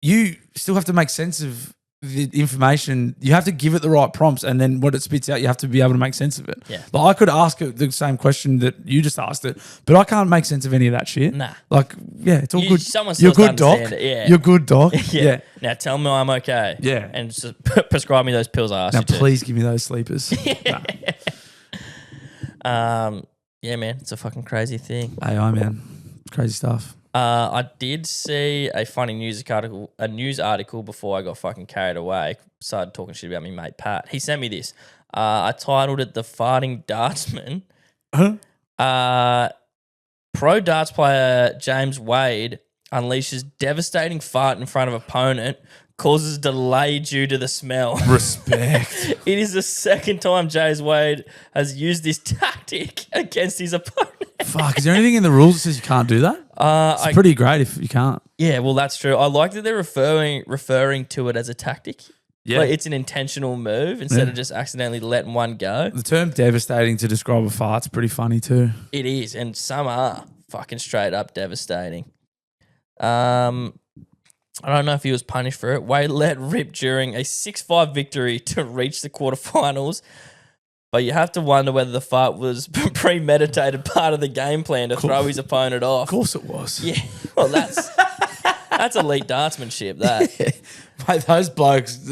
S1: you still have to make sense of the information, you have to give it the right prompts, and then what it spits out, you have to be able to make sense of it.
S2: Yeah.
S1: Like I could ask it the same question that you just asked it, but I can't make sense of any of that shit.
S2: Nah.
S1: Like, yeah, it's all good.
S2: Someone
S1: You're
S2: still
S1: good, doc.
S2: understand it, yeah.
S1: You're good, doc. Yeah.
S2: Now tell me I'm okay.
S1: Yeah.
S2: And just prescribe me those pills I asked
S1: Now
S2: you to.
S1: please give me those sleepers.
S2: Nah. Yeah, man, it's a fucking crazy thing.
S1: AI, man. Crazy stuff.
S2: I did see a funny news article before I got fucking carried away. Started talking shit about me mate Pat. He sent me this. I titled it "The Farting Dartsman." Pro darts player James Wade unleashes devastating fart in front of opponent, causes delay due to the smell.
S1: Respect.
S2: It is the second time James Wade has used this tactic against his opponent.
S1: Fuck, is there anything in the rules that says you can't do that? It's pretty great if you can't.
S2: Yeah, well, that's true. I like that they're referring to it as a tactic.
S1: Yeah.
S2: Like it's an intentional move instead of just accidentally letting one go.
S1: The term devastating to describe a fart's pretty funny too.
S2: It is, and some are fucking straight up devastating. I don't know if he was punished for it. Wade let rip during a 6-5 victory to reach the quarterfinals. But you have to wonder whether the fart was premeditated part of the game plan to throw his opponent off.
S1: Of course it was.
S2: Yeah, well, that's elite dartsmanship, that.
S1: Yeah. Mate, those blokes,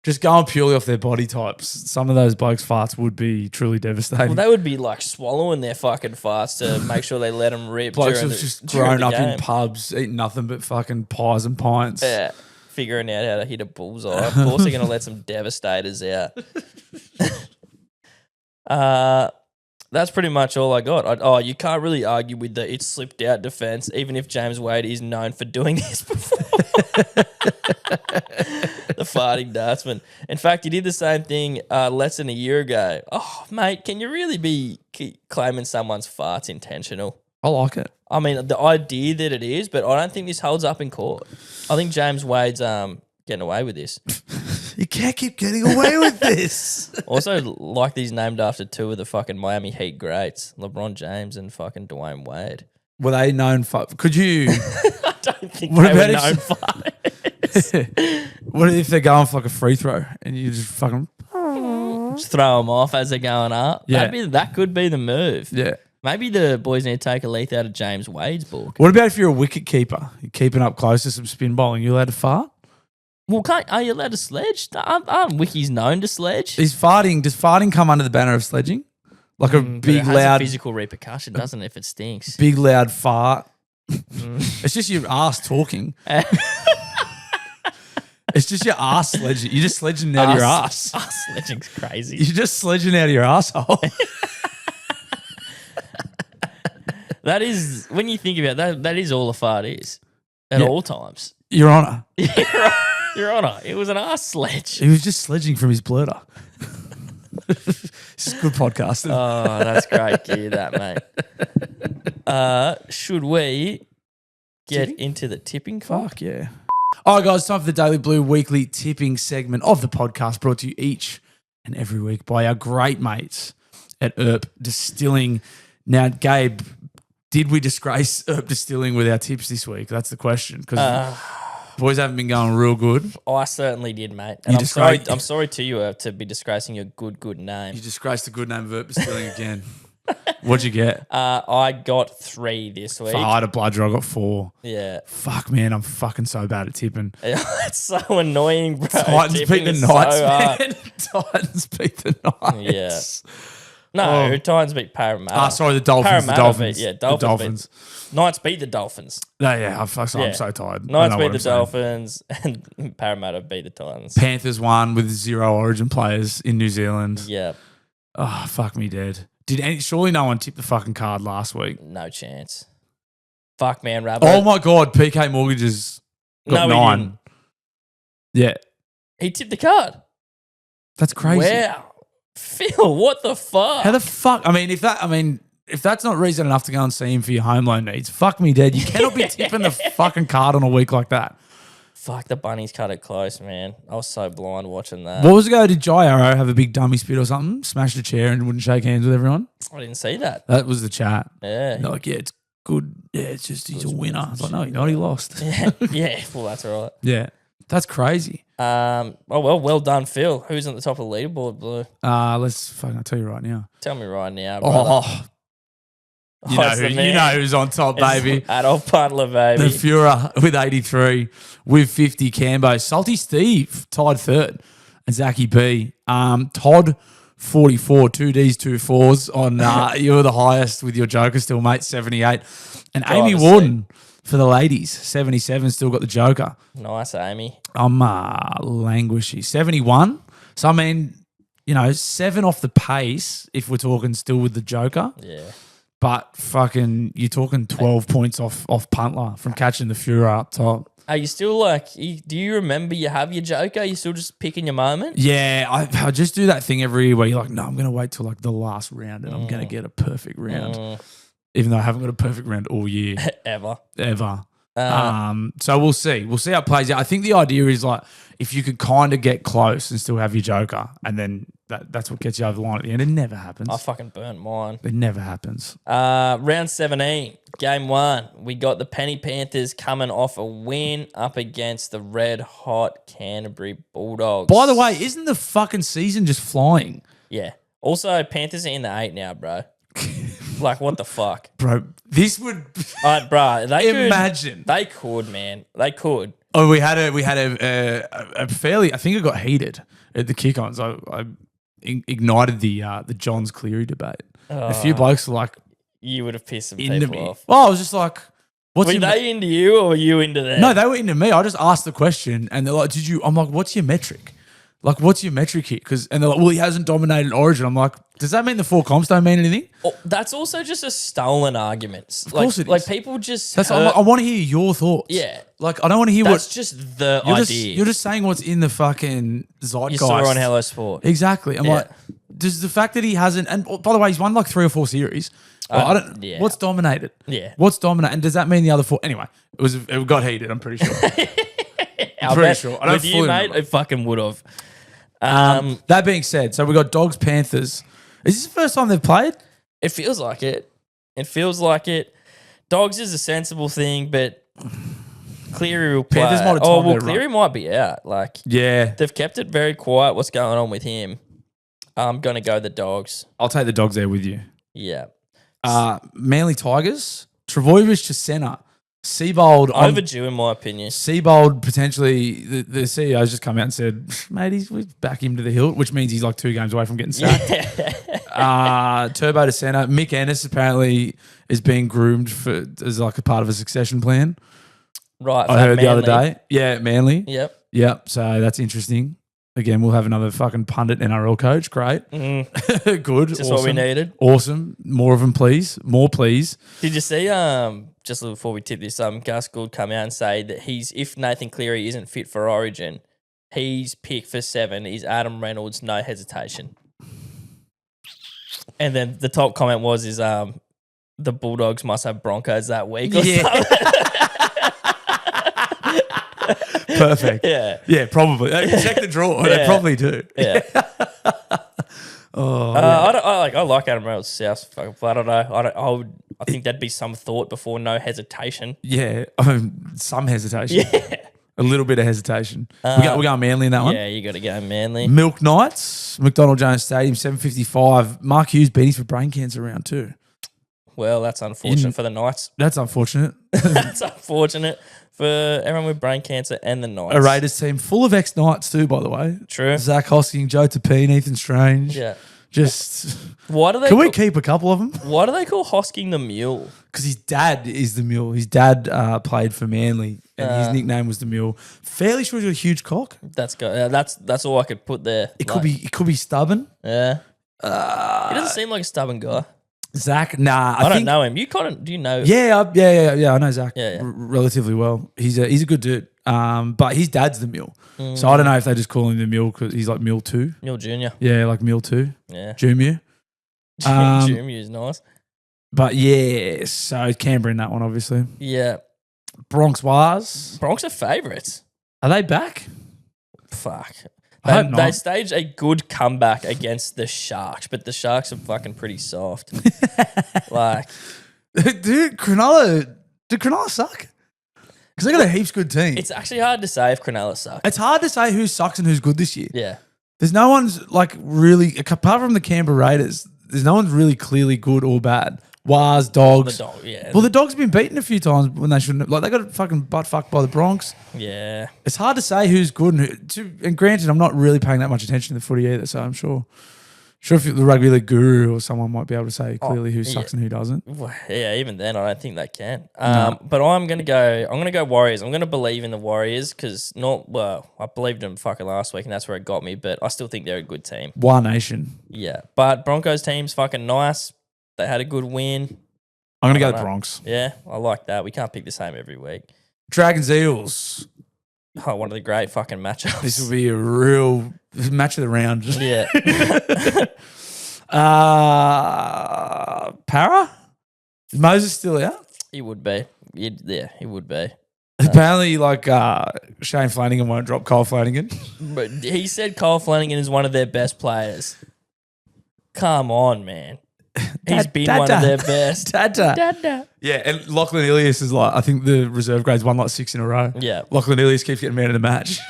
S1: just going purely off their body types, some of those blokes' farts would be truly devastating.
S2: Well, they would be like swallowing their fucking farts to make sure they let them rip.
S1: Blokes
S2: during
S1: have
S2: the,
S1: just
S2: during
S1: grown
S2: the
S1: up
S2: game.
S1: in pubs, eating nothing but fucking pies and pints.
S2: Yeah, figuring out how to hit a bullseye. Of course they're going to let some devastators out. That's pretty much all I got. You can't really argue with the it slipped out defense, even if James Wade is known for doing this before. The farting dartsman. In fact, he did the same thing less than a year ago. Oh, mate, can you really be claiming someone's farts intentional?
S1: I like it.
S2: I mean, the idea that it is, but I don't think this holds up in court. I think James Wade's getting away with this.
S1: You can't keep getting away with this.
S2: Also, like these named after two of the fucking Miami Heat greats, LeBron James and fucking Dwayne Wade.
S1: Were they known for? Could you?
S2: I don't think
S1: What
S2: they were
S1: about
S2: known
S1: if-
S2: for it.
S1: What if they're going for like a free throw and you just fucking?
S2: Just throw them off as they're going up.
S1: Yeah.
S2: That could be the move.
S1: Yeah.
S2: Maybe the boys need to take a leaf out of James Wade's book.
S1: What about if you're a wicket keeper? You're keeping up close to some spin bowling. You allowed to fart?
S2: Well, are you allowed to sledge? Aren't wikis known to sledge?
S1: Does farting come under the banner of sledging? Like a
S2: But
S1: big
S2: it has
S1: loud,
S2: a physical repercussion, doesn't it, if it stinks?
S1: big loud fart. It's just your ass talking. It's just your ass sledging. You're just sledging out of your ass.
S2: Sledging's crazy.
S1: You're just sledging out of your asshole.
S2: That is, when you think about that, that is all a fart is at all times.
S1: Your Honour.
S2: Your Honour, it was an ass sledge.
S1: He was just sledging from his blurter. This is good podcasting.
S2: Oh, that's great. Give you that, mate. Should we get into the tipping?
S1: Fuck yeah. All right, guys, time for the Daily Blue weekly tipping segment of the podcast, brought to you each and every week by our great mates at Earp Distilling. Now, Gabe, did we disgrace Earp Distilling with our tips this week? That's the question, because boys haven't been going real good.
S2: I certainly did, mate. And I'm sorry to you to be disgracing your good name.
S1: You disgraced the good name of Earp Distilling again. What'd you get?
S2: I got 3 this week.
S1: I had a bludger. I got 4.
S2: Yeah.
S1: Fuck, man, I'm fucking so bad at tipping.
S2: It's so annoying, bro.
S1: Titans
S2: Tipping
S1: beat the
S2: is
S1: Knights,
S2: so hard.
S1: man. Titans beat the Knights.
S2: No, Titans beat Parramatta.
S1: Sorry, the Dolphins.
S2: Parramatta
S1: The Dolphins.
S2: beat-
S1: The Dolphins.
S2: Knights beat the Dolphins.
S1: No, yeah, I'm so tired. I
S2: Knights
S1: know
S2: beat
S1: what
S2: the
S1: I'm saying.
S2: Dolphins and Parramatta beat the Titans.
S1: Panthers won with 0 Origin players in New Zealand.
S2: Yeah,
S1: Oh, fuck me dead. Surely no one tipped the fucking card last week.
S2: no chance. Fuck, man, Rabbo.
S1: Oh my God, PK Mortgages got
S2: No, he
S1: 9.
S2: didn't.
S1: Yeah,
S2: He tipped the card.
S1: that's crazy.
S2: Wow. Phil, what the fuck?
S1: How the fuck? If that's not reason enough to go and see him for your home loan needs, fuck me dead. You cannot be tipping the fucking card on a week like that.
S2: Fuck, the bunnies cut it close, man. I was so blind watching that.
S1: What was it go? Did Jai Arrow have a big dummy spit or something? Smashed a chair and wouldn't shake hands with everyone?
S2: I didn't see that.
S1: That was the chat.
S2: Yeah.
S1: They're like, yeah, it's good. Yeah, it's just he's a winner. I was like, no, he's not. He lost.
S2: Yeah, well, that's all right.
S1: Yeah, that's crazy.
S2: Well done, Phil. Who's on the top of the leaderboard, Blue?
S1: I'll tell you right now.
S2: Tell me right now, brother.
S1: You know who's on top, baby.
S2: Adolf Puntler, baby.
S1: The Führer with 83, with 50, Cambo. Salty Steve tied third, and Zachy B. Todd, 44, 2Ds, 2 4s on you were the highest with your Joker still, mate, 78. And Amy Warden for the ladies, 77, still got the Joker.
S2: Nice, Amy.
S1: I'm languishy. 71. So, I mean, 7 off the pace if we're talking still with the Joker.
S2: Yeah.
S1: But fucking, you're talking 12 points off Puntler from catching the Führer up top.
S2: Are you still do you remember you have your Joker? You still just picking your moment?
S1: Yeah, I just do that thing every year where you're like, no, I'm going to wait till like the last round and I'm going to get a perfect round. Even though I haven't got a perfect round all year.
S2: Ever.
S1: So we'll see. We'll see how it plays out. I think the idea is like if you could kind of get close and still have your Joker and then that's what gets you over the line at the end. It never happens.
S2: I fucking burnt mine.
S1: It never happens.
S2: Round 17, game 1. We got the Penny Panthers coming off a win up against the red hot Canterbury Bulldogs.
S1: By the way, isn't the fucking season just flying?
S2: Yeah. Also, Panthers are in the 8 now, bro. Like, what the fuck?
S1: Bro, this would...
S2: bro,
S1: imagine.
S2: They could, man. They could.
S1: Oh, we had a fairly... I think it got heated at the kick-ons. I ignited the Johns Cleary debate. A few blokes were like...
S2: You would have pissed some people off.
S1: Well, I was just like...
S2: Were they into you or were you into them?
S1: No, they were into me. I just asked the question and they're like, I'm like, what's your metric? Like, what's your metric here? And they're like, well, he hasn't dominated Origin. I'm like, does that mean the 4 comps don't mean anything?
S2: Oh, that's also just a stolen argument.
S1: Of course it is.
S2: Like people just...
S1: I want to hear your thoughts.
S2: Yeah.
S1: Like, I don't want to hear
S2: that's just the idea.
S1: You're just saying what's in the fucking zeitgeist.
S2: You saw on Hello Sport.
S1: Exactly. I'm like, does the fact that he hasn't... And by the way, he's won like 3 or 4 series. What's dominated?
S2: Yeah.
S1: What's dominated? And does that mean the other 4... Anyway, it got heated, I'm pretty sure. I'm pretty sure. I don't
S2: with you, mate, it fucking would have.
S1: That being said, so we got Dogs Panthers. Is this the first time they've played?
S2: It feels like it. Dogs is a sensible thing, but Cleary will play.
S1: Panthers might have
S2: Cleary might be out. They've kept it very quiet. What's going on with him? I'm gonna go the Dogs.
S1: I'll take the Dogs there with you.
S2: Yeah.
S1: Manly Tigers. Travojevic to centre. Seabold
S2: overdue in my opinion.
S1: Seabold potentially the CEO's just come out and said, mate, we back him to the hilt, which means he's like 2 games away from getting sacked. Turbo to centre. Mick Ennis apparently is being groomed as like a part of a succession plan.
S2: Right.
S1: I heard the other day. Yeah, Manly.
S2: Yep.
S1: So that's interesting. Again, we'll have another fucking pundit NRL coach. Great. Good.
S2: Just awesome. What we needed.
S1: Awesome. More of them, please. More, please.
S2: Did you see, just before we tip this, Gus Gould come out and say that if Nathan Cleary isn't fit for Origin, he's picked for 7 is Adam Reynolds, no hesitation. And then the top comment was the Bulldogs must have Broncos that week or something.
S1: Perfect.
S2: Yeah,
S1: probably. Check the draw. They probably do.
S2: Yeah. I like Adam Reynolds' South fucking flat. I don't know. I think that'd be some thought before no hesitation.
S1: Yeah, some hesitation.
S2: Yeah,
S1: a little bit of hesitation. We're going Manly in that one.
S2: Yeah, you got to go Manly.
S1: Milk Knights, McDonald Jones Stadium, 7:55. Mark Hughes beating for brain cancer round 2.
S2: Well, that's unfortunate for the Knights.
S1: That's unfortunate.
S2: That's unfortunate for everyone with brain cancer and the Knights.
S1: A Raiders team full of ex-Knights too, by the way.
S2: True.
S1: Zach Hosking, Joe Tapine, Ethan Strange.
S2: Yeah.
S1: Just
S2: why do they?
S1: Can we keep a couple of them?
S2: Why do they call Hosking the Mule?
S1: Because his dad is the Mule. His dad played for Manly, and his nickname was the Mule. Fairly sure he's got a huge cock.
S2: That's good. That's all I could put there.
S1: It could be stubborn.
S2: Yeah. He doesn't seem like a stubborn guy.
S1: Zach, nah.
S2: I don't know him. You kind of do you know?
S1: Yeah. I know Zach relatively well. He's a good dude. But his dad's the Mule. So I don't know if they just call him the Mule because he's like Mule 2.
S2: Mule Junior.
S1: Yeah, like Mule 2.
S2: Yeah.
S1: Junior.
S2: Junior is nice.
S1: But yeah, so Canberra in that one, obviously.
S2: Yeah.
S1: Bronx Wars.
S2: Bronx are favourites.
S1: Are they back?
S2: Fuck.
S1: I hope not.
S2: They staged a good comeback against the Sharks, but the Sharks are fucking pretty soft.
S1: Dude, Cronulla suck? Because they got a heaps good team.
S2: It's actually hard to say if Cronulla suck.
S1: It's hard to say who sucks and who's good this year.
S2: Yeah.
S1: There's no one's like really, apart from the Canberra Raiders, there's no one's really clearly good or bad. Waz, Dogs.
S2: The dog, yeah.
S1: Well, the Dogs have been beaten a few times when they shouldn't have. Like, they got fucking butt fucked by the Bronx.
S2: Yeah.
S1: It's hard to say who's good and granted, I'm not really paying that much attention to the footy either, so I'm sure if the rugby league guru or someone might be able to say clearly who sucks and who doesn't.
S2: Well, yeah, even then, I don't think they can.
S1: No.
S2: But I'm gonna go Warriors. I'm gonna believe in the Warriors because I believed them fucking last week and that's where it got me. But I still think they're a good team.
S1: One Nation.
S2: Yeah, but Broncos team's fucking nice. They had a good win.
S1: I'm gonna go the Bronx.
S2: Yeah, I like that. We can't pick the same every week.
S1: Dragons Eels.
S2: Oh, one of the great fucking matchups.
S1: This will be a real match of the round.
S2: Yeah.
S1: Para? Is Moses still out?
S2: He would be. He would be.
S1: Apparently, Shane Flanagan won't drop Cole Flanagan.
S2: But he said Cole Flanagan is one of their best players. Come on, man. He's been one of their best.
S1: Dada. Yeah, and Lachlan Ilias is I think the reserve grade's won 6 in a row.
S2: Yeah.
S1: Lachlan Ilias keeps getting man of the match.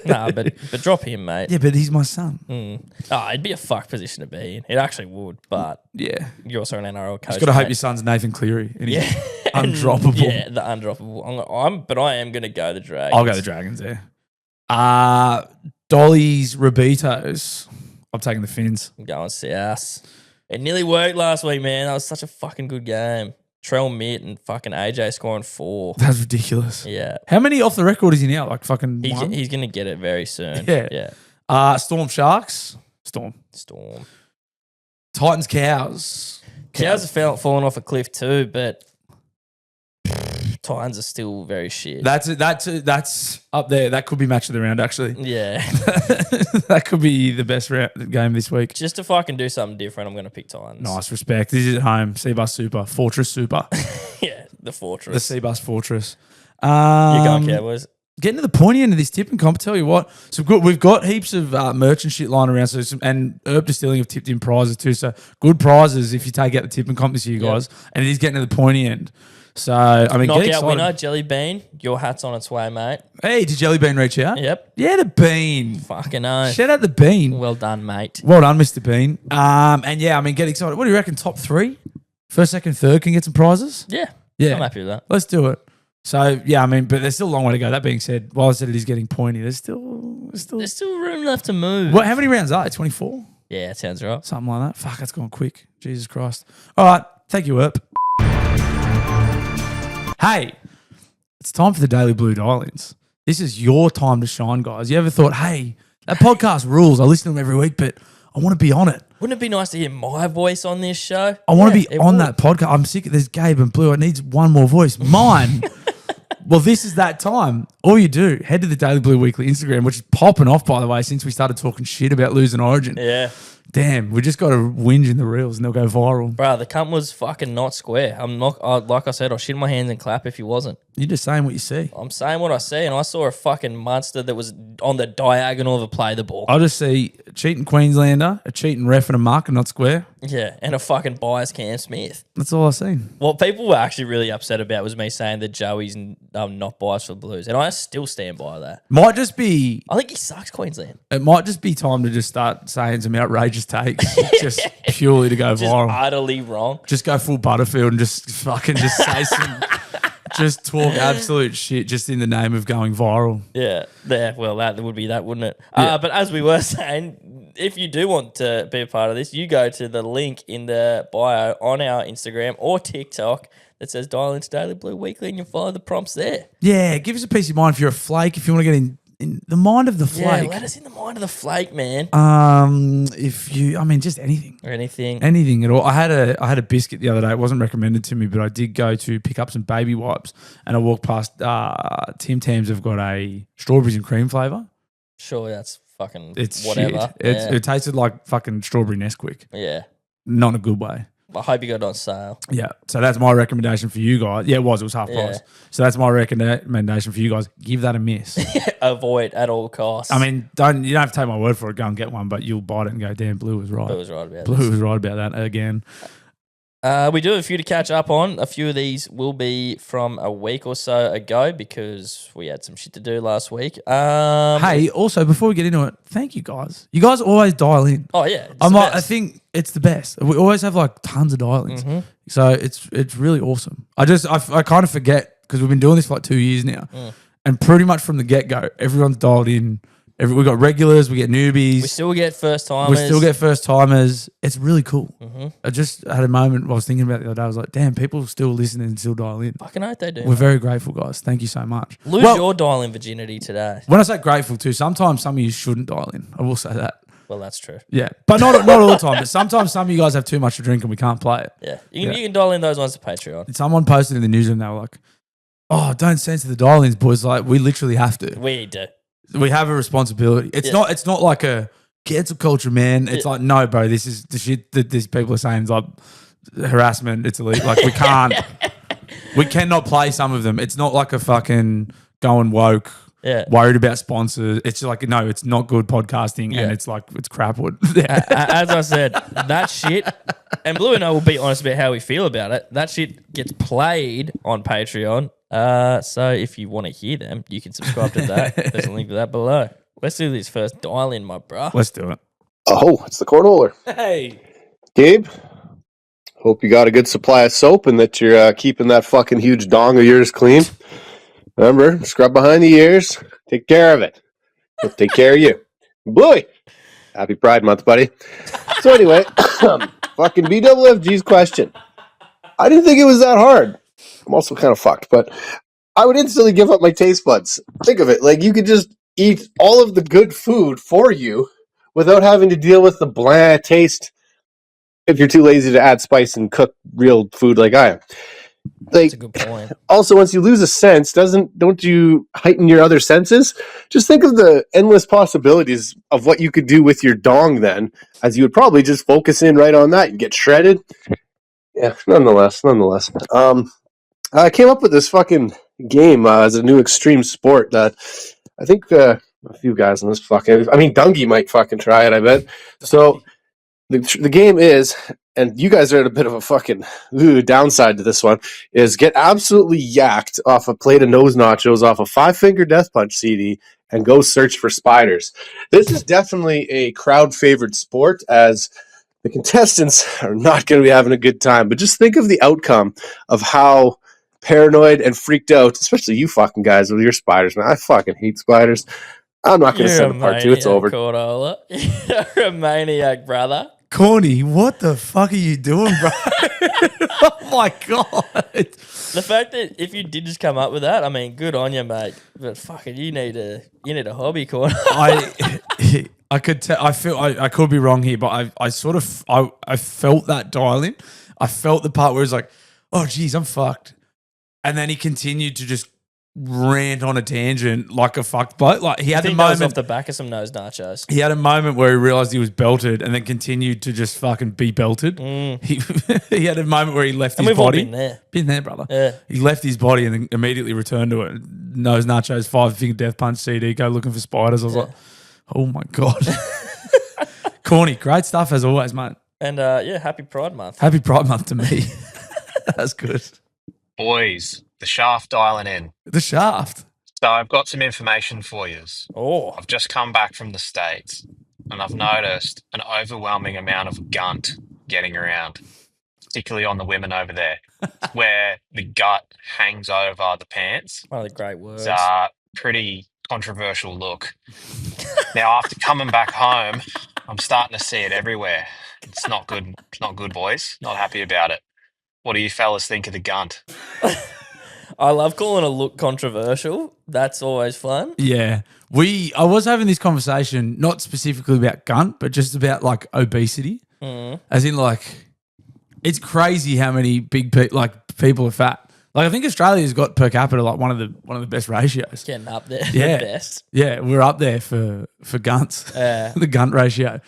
S2: Nah, but drop him, mate.
S1: Yeah, but he's my son.
S2: Oh, it'd be a fuck position to be in. It actually would, but
S1: yeah,
S2: you're also an NRL coach.
S1: Just got to hope your son's Nathan Cleary. And he's undroppable.
S2: Yeah, the undroppable. But I am going to go the Dragons.
S1: I'll go the Dragons there. Dolly's Rabitos. I'm taking the Finns.
S2: I'm going South. It nearly worked last week, man. That was such a fucking good game. Trell Mitt and fucking AJ scoring 4.
S1: That's ridiculous.
S2: Yeah.
S1: How many off the record is he now? Like fucking one?
S2: He's going to get it very soon.
S1: Yeah.
S2: Yeah.
S1: Storm Sharks. Storm. Titans Cows.
S2: Cows have fallen off a cliff too, but Titans are still very shit.
S1: That's up there. That could be match of the round, actually.
S2: Yeah.
S1: That could be the best game this week.
S2: Just if I can do something different, I'm going to pick Titans.
S1: Nice, respect. This is at home. Seabus Super. Fortress Super.
S2: Yeah, the Fortress.
S1: The Seabus Fortress.
S2: You going Cowboys?
S1: Getting to the pointy end of this tipping comp, tell you what. So we've got heaps of merchant shit lying around. And Herb Distilling have tipped in prizes too. So good prizes if you take out the tipping comp this year, guys. And it is getting to the pointy end. So, I mean,
S2: knockout winner, Jelly Bean. Your hat's on its way, mate.
S1: Hey, did Jelly Bean reach out?
S2: Yep.
S1: Yeah, the Bean.
S2: Fucking oath.
S1: Shout out the Bean.
S2: Well done, mate.
S1: Well done, Mr. Bean. And yeah, I mean, get excited. What do you reckon? Top 3? First, second, third can get some prizes?
S2: Yeah.
S1: Yeah.
S2: I'm happy with that.
S1: Let's do it. So, yeah, I mean, but there's still a long way to go. That being said, while I said it is getting pointy, there's still
S2: room left to move.
S1: How many rounds are there? 24?
S2: Yeah, it sounds right.
S1: Something like that. Fuck, that's gone quick. Jesus Christ. All right. Thank you, Erp. Hey, it's time for the Daily Blue Dial-ins. This is your time to shine, guys. You ever thought, hey, that podcast rules. I listen to them every week, but I want to be on it.
S2: Wouldn't it be nice to hear my voice on this show?
S1: I want to be on that podcast. I'm sick. There's Gabe and Blue. It needs one more voice. Mine. Well, this is that time. All you do, head to the Daily Blue Weekly Instagram, which is popping off, by the way, since we started talking shit about losing Origin.
S2: Yeah.
S1: Damn, we just got to whinge in the reels and they'll go viral.
S2: Bro, the cunt was fucking not square. I'm not, like I said, I'll shit my hands and clap if he wasn't.
S1: You're just saying what you see.
S2: I'm saying what I see, and I saw a fucking monster that was on the diagonal of a play the ball.
S1: I just see a cheating Queenslander, a cheating ref and a marker not square.
S2: Yeah, and a fucking biased Cam Smith.
S1: That's all I seen.
S2: What people were actually really upset about was me saying that Joey's not biased for the Blues, and I still stand by that.
S1: Might just be...
S2: I think he sucks, Queensland.
S1: It might just be time to just start saying some outrageous takes just purely to go
S2: Just
S1: viral.
S2: utterly wrong.
S1: Just go full Butterfield and just fucking just say some... Just talk absolute shit just in the name of going viral.
S2: Yeah. Well, that would be that, wouldn't it?
S1: Yeah.
S2: But as we were saying, if you do want to be a part of this, you go to the link in the bio on our Instagram or TikTok that says Dial Into Daily Blue Weekly, and you'll follow the prompts there.
S1: Yeah, give us a peace of mind if you're a flake, if you want to get in the mind of the flake.
S2: Yeah, let us in the mind of the flake, man.
S1: Just anything.
S2: Or anything.
S1: Anything at all. I had a biscuit the other day. It wasn't recommended to me, but I did go to pick up some baby wipes, and I walked past Tim Tams have got a strawberries and cream flavour.
S2: Sure, that's fucking
S1: It's
S2: whatever.
S1: Shit. It tasted like fucking strawberry Nesquik.
S2: Yeah.
S1: Not in a good way.
S2: I hope you got it on sale.
S1: Yeah. So that's my recommendation for you guys. Yeah, it was half price. So that's my recommendation for you guys. Give that a miss.
S2: Avoid at all costs.
S1: I mean, you don't have to take my word for it. Go and get one, but you'll bite it and go, damn, Blue was right.
S2: Blue was right about
S1: Blue was right about that again.
S2: We do have a few to catch up on. A few of these will be from a week or so ago because we had some shit to do last week.
S1: Hey, also before we get into it, thank you guys. You guys always dial in.
S2: Oh yeah,
S1: I think it's the best. We always have like tons of dial-ins, so it's really awesome. I kind of forget because we've been doing this for like 2 years now, and pretty much from the get go, everyone's dialed in. We got regulars, we get newbies.
S2: We still get first timers. It's really cool. I just had a moment I was thinking about the other day. I was like, damn, people still listening and still dial in. Fucking hope they do.
S1: We're very grateful, guys. Thank you so much.
S2: Lose your dial-in virginity today.
S1: When I say grateful too, sometimes some of you shouldn't dial in. I will say that.
S2: Well, that's true.
S1: Yeah, but not all the time. But sometimes some of you guys have too much to drink and we can't play it.
S2: Yeah, you can dial in those ones to Patreon.
S1: Someone posted in the newsroom, they were like, oh, don't censor the dial-ins, boys. Like, we literally have to.
S2: We do.
S1: We have a responsibility. It's not like a cancel culture, man. It's like, no, bro, this is the shit that these people are saying is like harassment. It's illegal. Like, we cannot play some of them. It's not like a fucking going woke, worried about sponsors. It's just like, no, it's not good podcasting and it's like, it's crapwood.
S2: As I said, that shit, and Blue and I will be honest about how we feel about it. That shit gets played on Patreon. So if you want to hear them, you can subscribe to that. There's a link to that below. Let's do this first dial in, my bro.
S1: Let's do it.
S3: Oh, it's the cornholer.
S2: Hey.
S3: Gabe, hope you got a good supply of soap and that you're keeping that fucking huge dong of yours clean. Remember, scrub behind the ears. Take care of it. He'll take care of you. Bluey. Happy Pride Month, buddy. So anyway, fucking BWFG's question. I didn't think it was that hard. I'm also kind of fucked, but I would instantly give up my taste buds. Think of it. Like, you could just eat all of the good food for you without having to deal with the bland taste if you're too lazy to add spice and cook real food like I am. Like,
S2: that's a good point.
S3: Also, once you lose a sense, don't you heighten your other senses? Just think of the endless possibilities of what you could do with your dong then, as you would probably just focus in right on that and get shredded. Yeah, nonetheless. I came up with this fucking game as a new extreme sport that I think a few guys in this Dungy might fucking try it, I bet. So the game is, and you guys are at a bit of a fucking downside to this one, is get absolutely yacked off a plate of nose nachos off a 5-Finger Death Punch CD and go search for spiders. This is definitely a crowd-favored sport as the contestants are not going to be having a good time. But just think of the outcome of how paranoid and freaked out, especially you fucking guys with your spiders, man. I fucking hate spiders. I'm not going to send a part 2. It's over.
S2: You're a maniac, brother.
S1: Corny, what the fuck are you doing, bro? Oh my God.
S2: The fact that if you did just come up with that, I mean, good on you, mate. But fucking, you need a hobby, Corner.
S1: I could tell. I could be wrong here, but I felt that dial-in. I felt the part where it's like, oh geez, I'm fucked. And then he continued to just rant on a tangent like a fucked bloke. Like he had a moment
S2: off the back of some nose nachos.
S1: He had a moment where he realized he was belted, and then continued to just fucking be belted. He had a moment where he left his body. Been there, brother.
S2: Yeah.
S1: He left his body and then immediately returned to it. Nose nachos, 5-Finger Death Punch CD. Go looking for spiders. I was like, oh my God. Corny, great stuff as always, mate.
S2: And happy Pride Month.
S1: Happy Pride Month to me. That's good.
S4: Boys, the shaft dialing in.
S1: The shaft.
S4: So I've got some information for you.
S2: Oh.
S4: I've just come back from the States and I've noticed an overwhelming amount of gunt getting around, particularly on the women over there, where the gut hangs over the pants.
S2: One of the great words.
S4: It's a pretty controversial look. Now, after coming back home, I'm starting to see it everywhere. It's not good. It's not good, boys. Not happy about it. What do you fellas think of the gunt?
S2: I love calling a look controversial. That's always fun.
S1: Yeah. I was having this conversation, not specifically about gunt, but just about like obesity. As in like, it's crazy how many people are fat. Like I think Australia's got per capita like one of the best ratios.
S2: Getting up there.
S1: Yeah.
S2: The best.
S1: Yeah, we're up there for gunts.
S2: Yeah.
S1: The gunt ratio.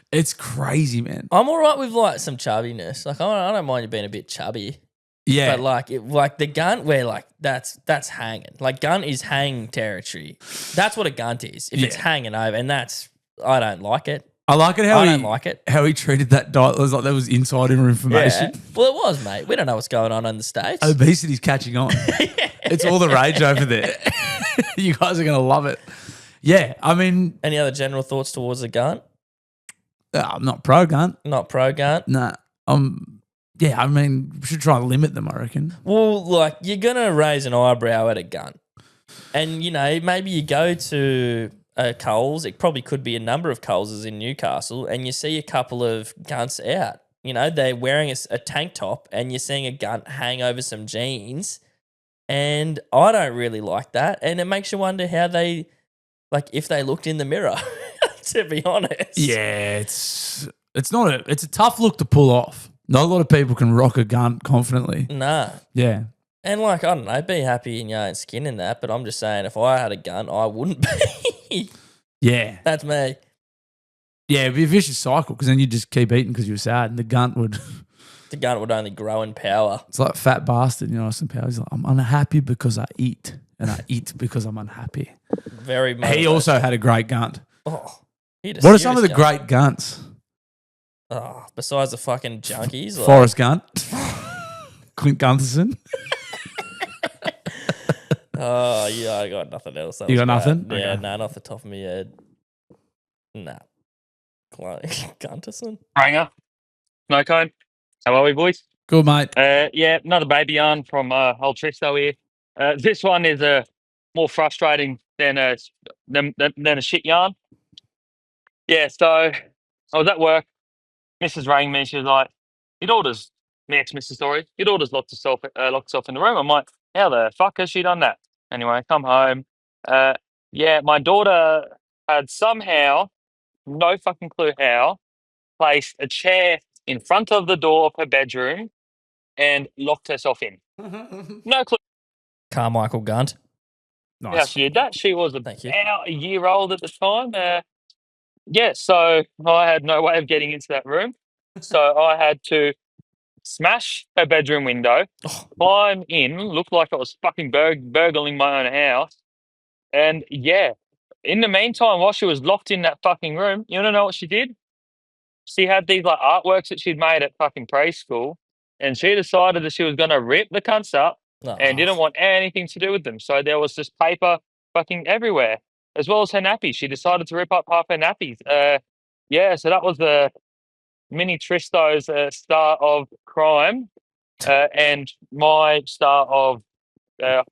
S1: It's crazy, man.
S2: I'm all right with like some chubbiness. Like I don't mind you being a bit chubby.
S1: Yeah.
S2: But like the gunt where like that's hanging. Like gunt is hang territory. That's what a gunt is. If it's hanging over, and I don't like it.
S1: I like it
S2: I don't like it.
S1: how he treated that diet. It was like that was insider information.
S2: Yeah. Well, it was, mate. We don't know what's going on in the States.
S1: Obesity's catching on. It's all the rage over there. You guys are going to love it. Yeah, I mean,
S2: Any other general thoughts towards the gun?
S1: I'm not pro gun.
S2: Not pro gun?
S1: Nah. Yeah, I mean, we should try and limit them, I reckon.
S2: Well, like, you're going to raise an eyebrow at a gun. And, you know, maybe you go to a Coles, it probably could be a number of Coleses in Newcastle, and you see a couple of gunts out. You know, they're wearing a tank top and you're seeing a gun hang over some jeans. And I don't really like that. And it makes you wonder how they, like, if they looked in the mirror, to be honest.
S1: Yeah, it's a tough look to pull off. Not a lot of people can rock a gun confidently.
S2: Nah.
S1: Yeah.
S2: And, like, I don't know, be happy in your own skin in that, but I'm just saying if I had a gun, I wouldn't be.
S1: Yeah.
S2: That's me.
S1: Yeah, it'd be a vicious cycle because then you just keep eating because you're sad and the gun would...
S2: The gun would only grow in power.
S1: It's like fat bastard, you know, some power. He's like, I'm unhappy because I eat and I eat because I'm unhappy.
S2: Very much.
S1: He also had a great gunt.
S2: Oh,
S1: what are some of the great gunts?
S2: Oh, besides the fucking junkies?
S1: Forrest Gunt. Clint Gunterson.
S2: Oh, yeah, I got nothing else.
S1: You got nothing?
S2: Yeah,
S1: Okay.
S2: no, not off the top of my head. Nah. Gunterson?
S5: Ranger, Snow Cone. How are we, boys?
S1: Good, mate.
S5: Yeah, another baby yarn from old Tristo here. This one is more frustrating than a shit yarn. Yeah, so I was at work. Mrs. rang me. She was like, "Your daughter's my ex-Mrs. Story. Your daughter's locked herself in the room." I'm like, "How the fuck has she done that?" Anyway, I come home. Yeah, my daughter had somehow, no fucking clue how, placed a chair in front of the door of her bedroom and locked herself in. No clue
S2: Carmichael Gunt.
S5: how
S1: Nice.
S5: she did that. She was
S2: Thank you.
S5: about a year old at the time. Yeah, so I had no way of getting into that room. So I had to smash her bedroom window, climb in, looked like I was fucking burgling my own house. And yeah, in the meantime, while she was locked in that fucking room, you wanna know what she did? She had these like artworks that she'd made at fucking preschool, and she decided that she was gonna rip the cunts up and didn't want anything to do with them. So there was just paper fucking everywhere, as well as her nappies. She decided to rip up half her nappies. Yeah, so that was the mini Tristo's start of crime, and my start of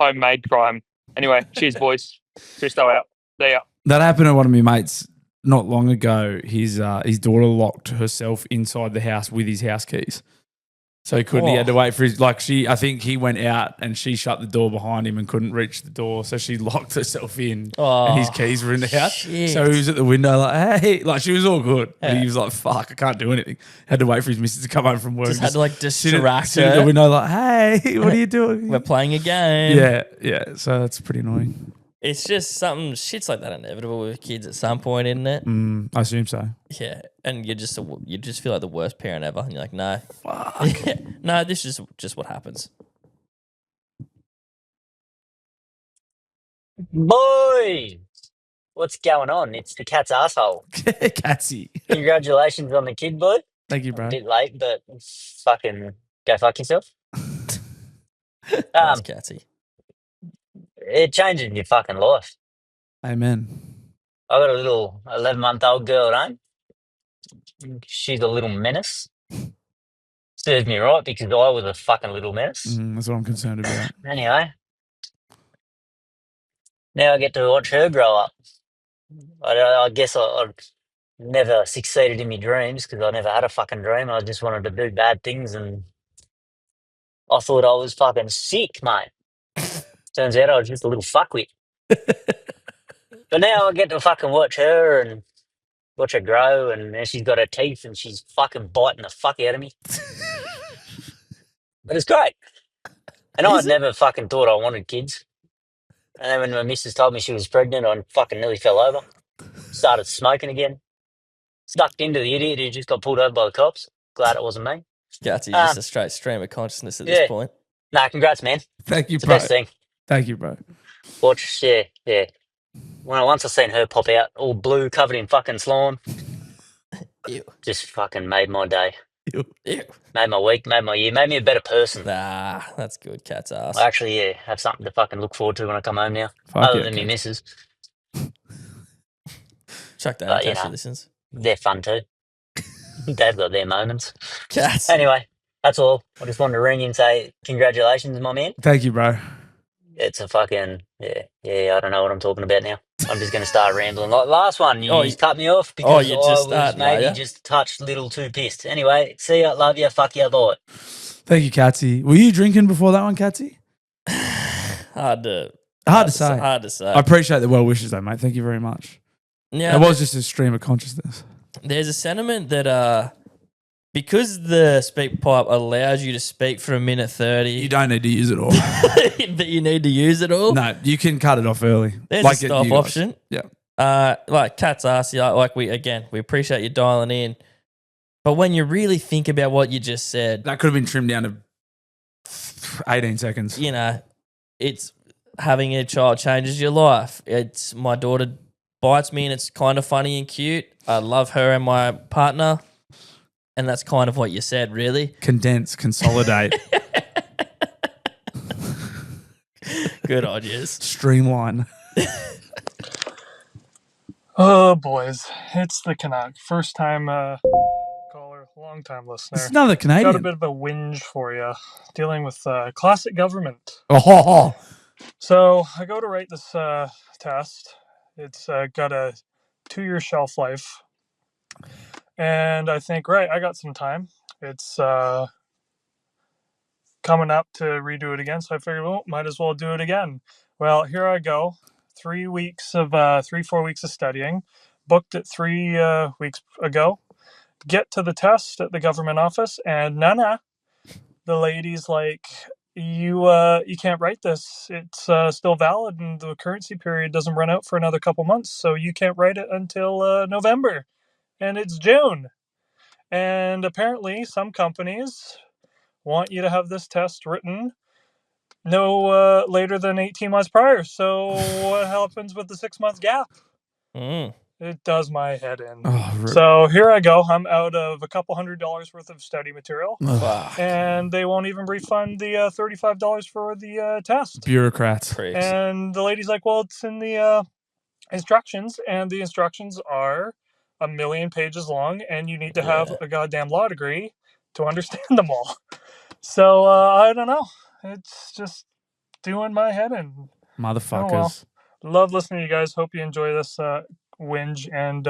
S5: homemade crime. Anyway, cheers, boys. Tristo out. See ya.
S1: That happened to one of my mates not long ago. His daughter locked herself inside the house with his house keys. So he couldn't. He had to wait for his I think he went out and she shut the door behind him and couldn't reach the door. So she locked herself in and his keys were in the house.
S2: Shit.
S1: So he was at the window like, hey, like she was all good. But he was like, fuck, I can't do anything. Had to wait for his missus to come home from work.
S2: Just had to like distract
S1: sit at the
S2: her.
S1: window like, hey, what are you doing?
S2: We're playing a game.
S1: Yeah. So that's pretty annoying.
S2: It's just shit's like that inevitable with kids at some point, isn't it?
S1: I assume so.
S2: Yeah, and you just feel like the worst parent ever, and you're like, no,
S1: Fuck.
S2: no, this is just what happens.
S6: Boys, what's going on? It's the cat's asshole.
S1: Catsy.
S6: Congratulations on the kid, bud.
S1: Thank you, bro.
S6: A bit late, but fucking go fuck yourself.
S2: That's Catsy.
S6: It changes your fucking life.
S1: Amen.
S6: I got a little 11-month-old girl at home. She's a little menace. Serves me right because I was a fucking little menace.
S1: That's what I'm concerned about.
S6: Anyway, now I get to watch her grow up. I guess I never succeeded in my dreams because I never had a fucking dream. I just wanted to do bad things and I thought I was fucking sick, mate. Turns out I was just a little fuckwit. But now I get to fucking watch her and watch her grow, and now she's got her teeth and she's fucking biting the fuck out of me. But it's great. And I'd never fucking thought I wanted kids. And then when my missus told me she was pregnant, I fucking nearly fell over. Started smoking again. Stuck into the idiot who just got pulled over by the cops. Glad it wasn't me.
S2: Catsy's just a straight stream of consciousness at this point.
S6: Nah, congrats, man.
S1: Thank you,
S6: It's the
S1: bro.
S6: best thing.
S1: Thank you, bro.
S6: Yeah. Once I seen her pop out, all blue, covered in fucking slime.
S2: Ew.
S6: Just fucking made my day.
S2: Ew.
S6: Made my week, made my year, made me a better person.
S2: Nah, that's good. Cat's ass.
S6: I actually, yeah, have something to fucking look forward to when I come home now.
S1: Fuck
S6: Other
S1: yeah,
S6: than me
S1: Cat.
S6: missus.
S2: Chuck that in
S6: But,
S2: case
S6: you
S2: she
S6: know.
S2: listens.
S6: They're fun too. They've got their moments.
S2: Cats.
S6: Anyway, that's all. I just wanted to ring you and say congratulations, my man.
S1: Thank you, bro.
S6: It's a fucking, I don't know what I'm talking about now. I'm just going to start rambling. Like last one, you just cut me off because
S2: you're
S6: I
S2: just
S6: was
S2: starting, are
S6: maybe
S2: ya?
S6: just touched a little too pissed. Anyway, see ya, love ya, fuck ya, bye.
S1: Thank you, Catsy. Were you drinking before that one, Catsy?
S2: Hard to
S1: say.
S2: Hard to say.
S1: I appreciate the well wishes, though, mate. Thank you very much.
S2: Yeah,
S1: It was just a stream of consciousness.
S2: there's a sentiment that because the speak pipe allows you to speak for 1:30,
S1: You don't need to use it all.
S2: that you need to use it all.
S1: No, you can cut it off early.
S2: There's a stop
S1: you guys.
S2: option.
S1: Yeah.
S2: Like Cat's ass, we appreciate you dialing in. But when you really think about what you just said,
S1: That could have been trimmed down to 18 seconds.
S2: you know, it's having a child changes your life. It's my daughter bites me and it's kind of funny and cute. I love her and my partner. And that's kind of what you said, really.
S1: Condense, consolidate,
S2: Good ideas.
S1: streamline.
S7: Oh, boys. It's the Canuck. First time caller, long time listener.
S1: It's another
S7: Got a
S1: Canadian.
S7: bit of a whinge for you, dealing with classic government.
S1: Oh,
S7: So I go to write this test. It's got a 2-year shelf life. And I think, right, I got some time. It's coming up to redo it again. So I figured, well, might as well do it again. Well, here I go. 4 weeks of studying. Booked it 3 weeks ago. Get to the test at the government office, and the lady's like, you can't write this. It's still valid, and the currency period doesn't run out for another couple months, so you can't write it until November, and it's June. And apparently, some companies want you to have this test written no later than 18 months prior. So what happens with the 6 month gap? It does my head in.
S1: Oh,
S7: So here I go. I'm out of a couple $100 worth of study material,
S2: Fuck.
S7: and they won't even refund the $35 for the test.
S1: bureaucrats.
S2: Pricks.
S7: And the lady's like, well, it's in the instructions, and the instructions are 1,000,000 pages long, and you need to have a goddamn law degree to understand them all. So I don't know. It's just doing my head in.
S1: Motherfuckers.
S7: Oh, well. Love listening to you guys. Hope you enjoy this whinge. And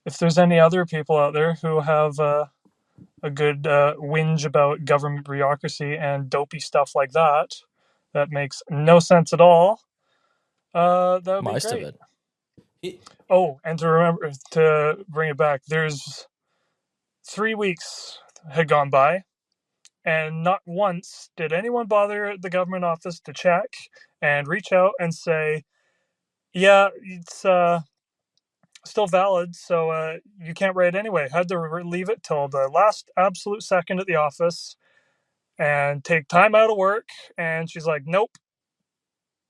S7: if there's any other people out there who have a good whinge about government bureaucracy and dopey stuff like that, that makes no sense at all, that would be
S2: Most
S7: great.
S2: of it.
S7: Oh, and to bring it back, there's 3 weeks had gone by, and not once did anyone bother at the government office to check and reach out and say, yeah, it's still valid, so you can't write anyway. Had to leave it till the last absolute second at the office and take time out of work. And she's like, nope,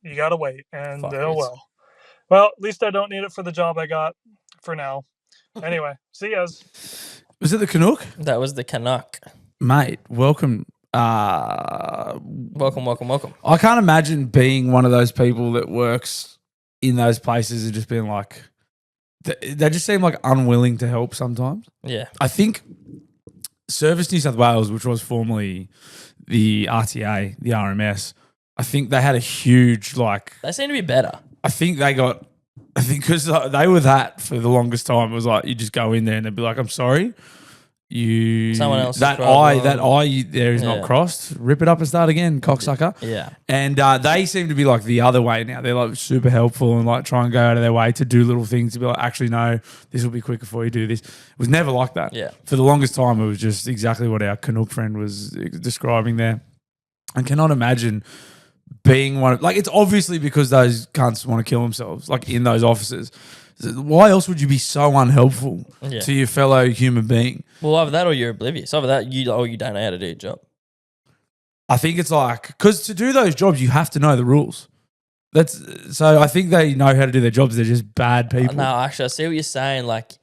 S7: you gotta wait. And well, at least I don't need it for the job I got for now. Anyway, see yas.
S1: Was it the Canuck?
S2: That was the Canuck.
S1: Mate, welcome.
S2: Welcome.
S1: I can't imagine being one of those people that works in those places and just being like, they just seem like unwilling to help sometimes.
S2: Yeah.
S1: I think Service New South Wales, which was formerly the RTA, the RMS, I think they had a huge, like,
S2: They seem to be better.
S1: I think because they were that for the longest time. It was like you just go in there and they'd be like, "I'm sorry,
S2: Someone else
S1: that
S2: is
S1: eye there is not crossed. Rip it up and start again, cocksucker."
S2: Yeah.
S1: And they seem to be like the other way now. They're like super helpful and like try and go out of their way to do little things to be like, actually, no, this will be quicker for you do this. It was never like that.
S2: Yeah.
S1: For the longest time, it was just exactly what our Canuck friend was describing there. I cannot imagine being one of, like, it's obviously because those cunts want to kill themselves, like in those offices. Why else would you be so unhelpful to your fellow human being?
S2: Well, either that or you're oblivious. Either that, you don't know how to do your job.
S1: I think it's like, because to do those jobs, you have to know the rules. So I think they know how to do their jobs. They're just bad people.
S2: No, actually, I see what you're saying. Like,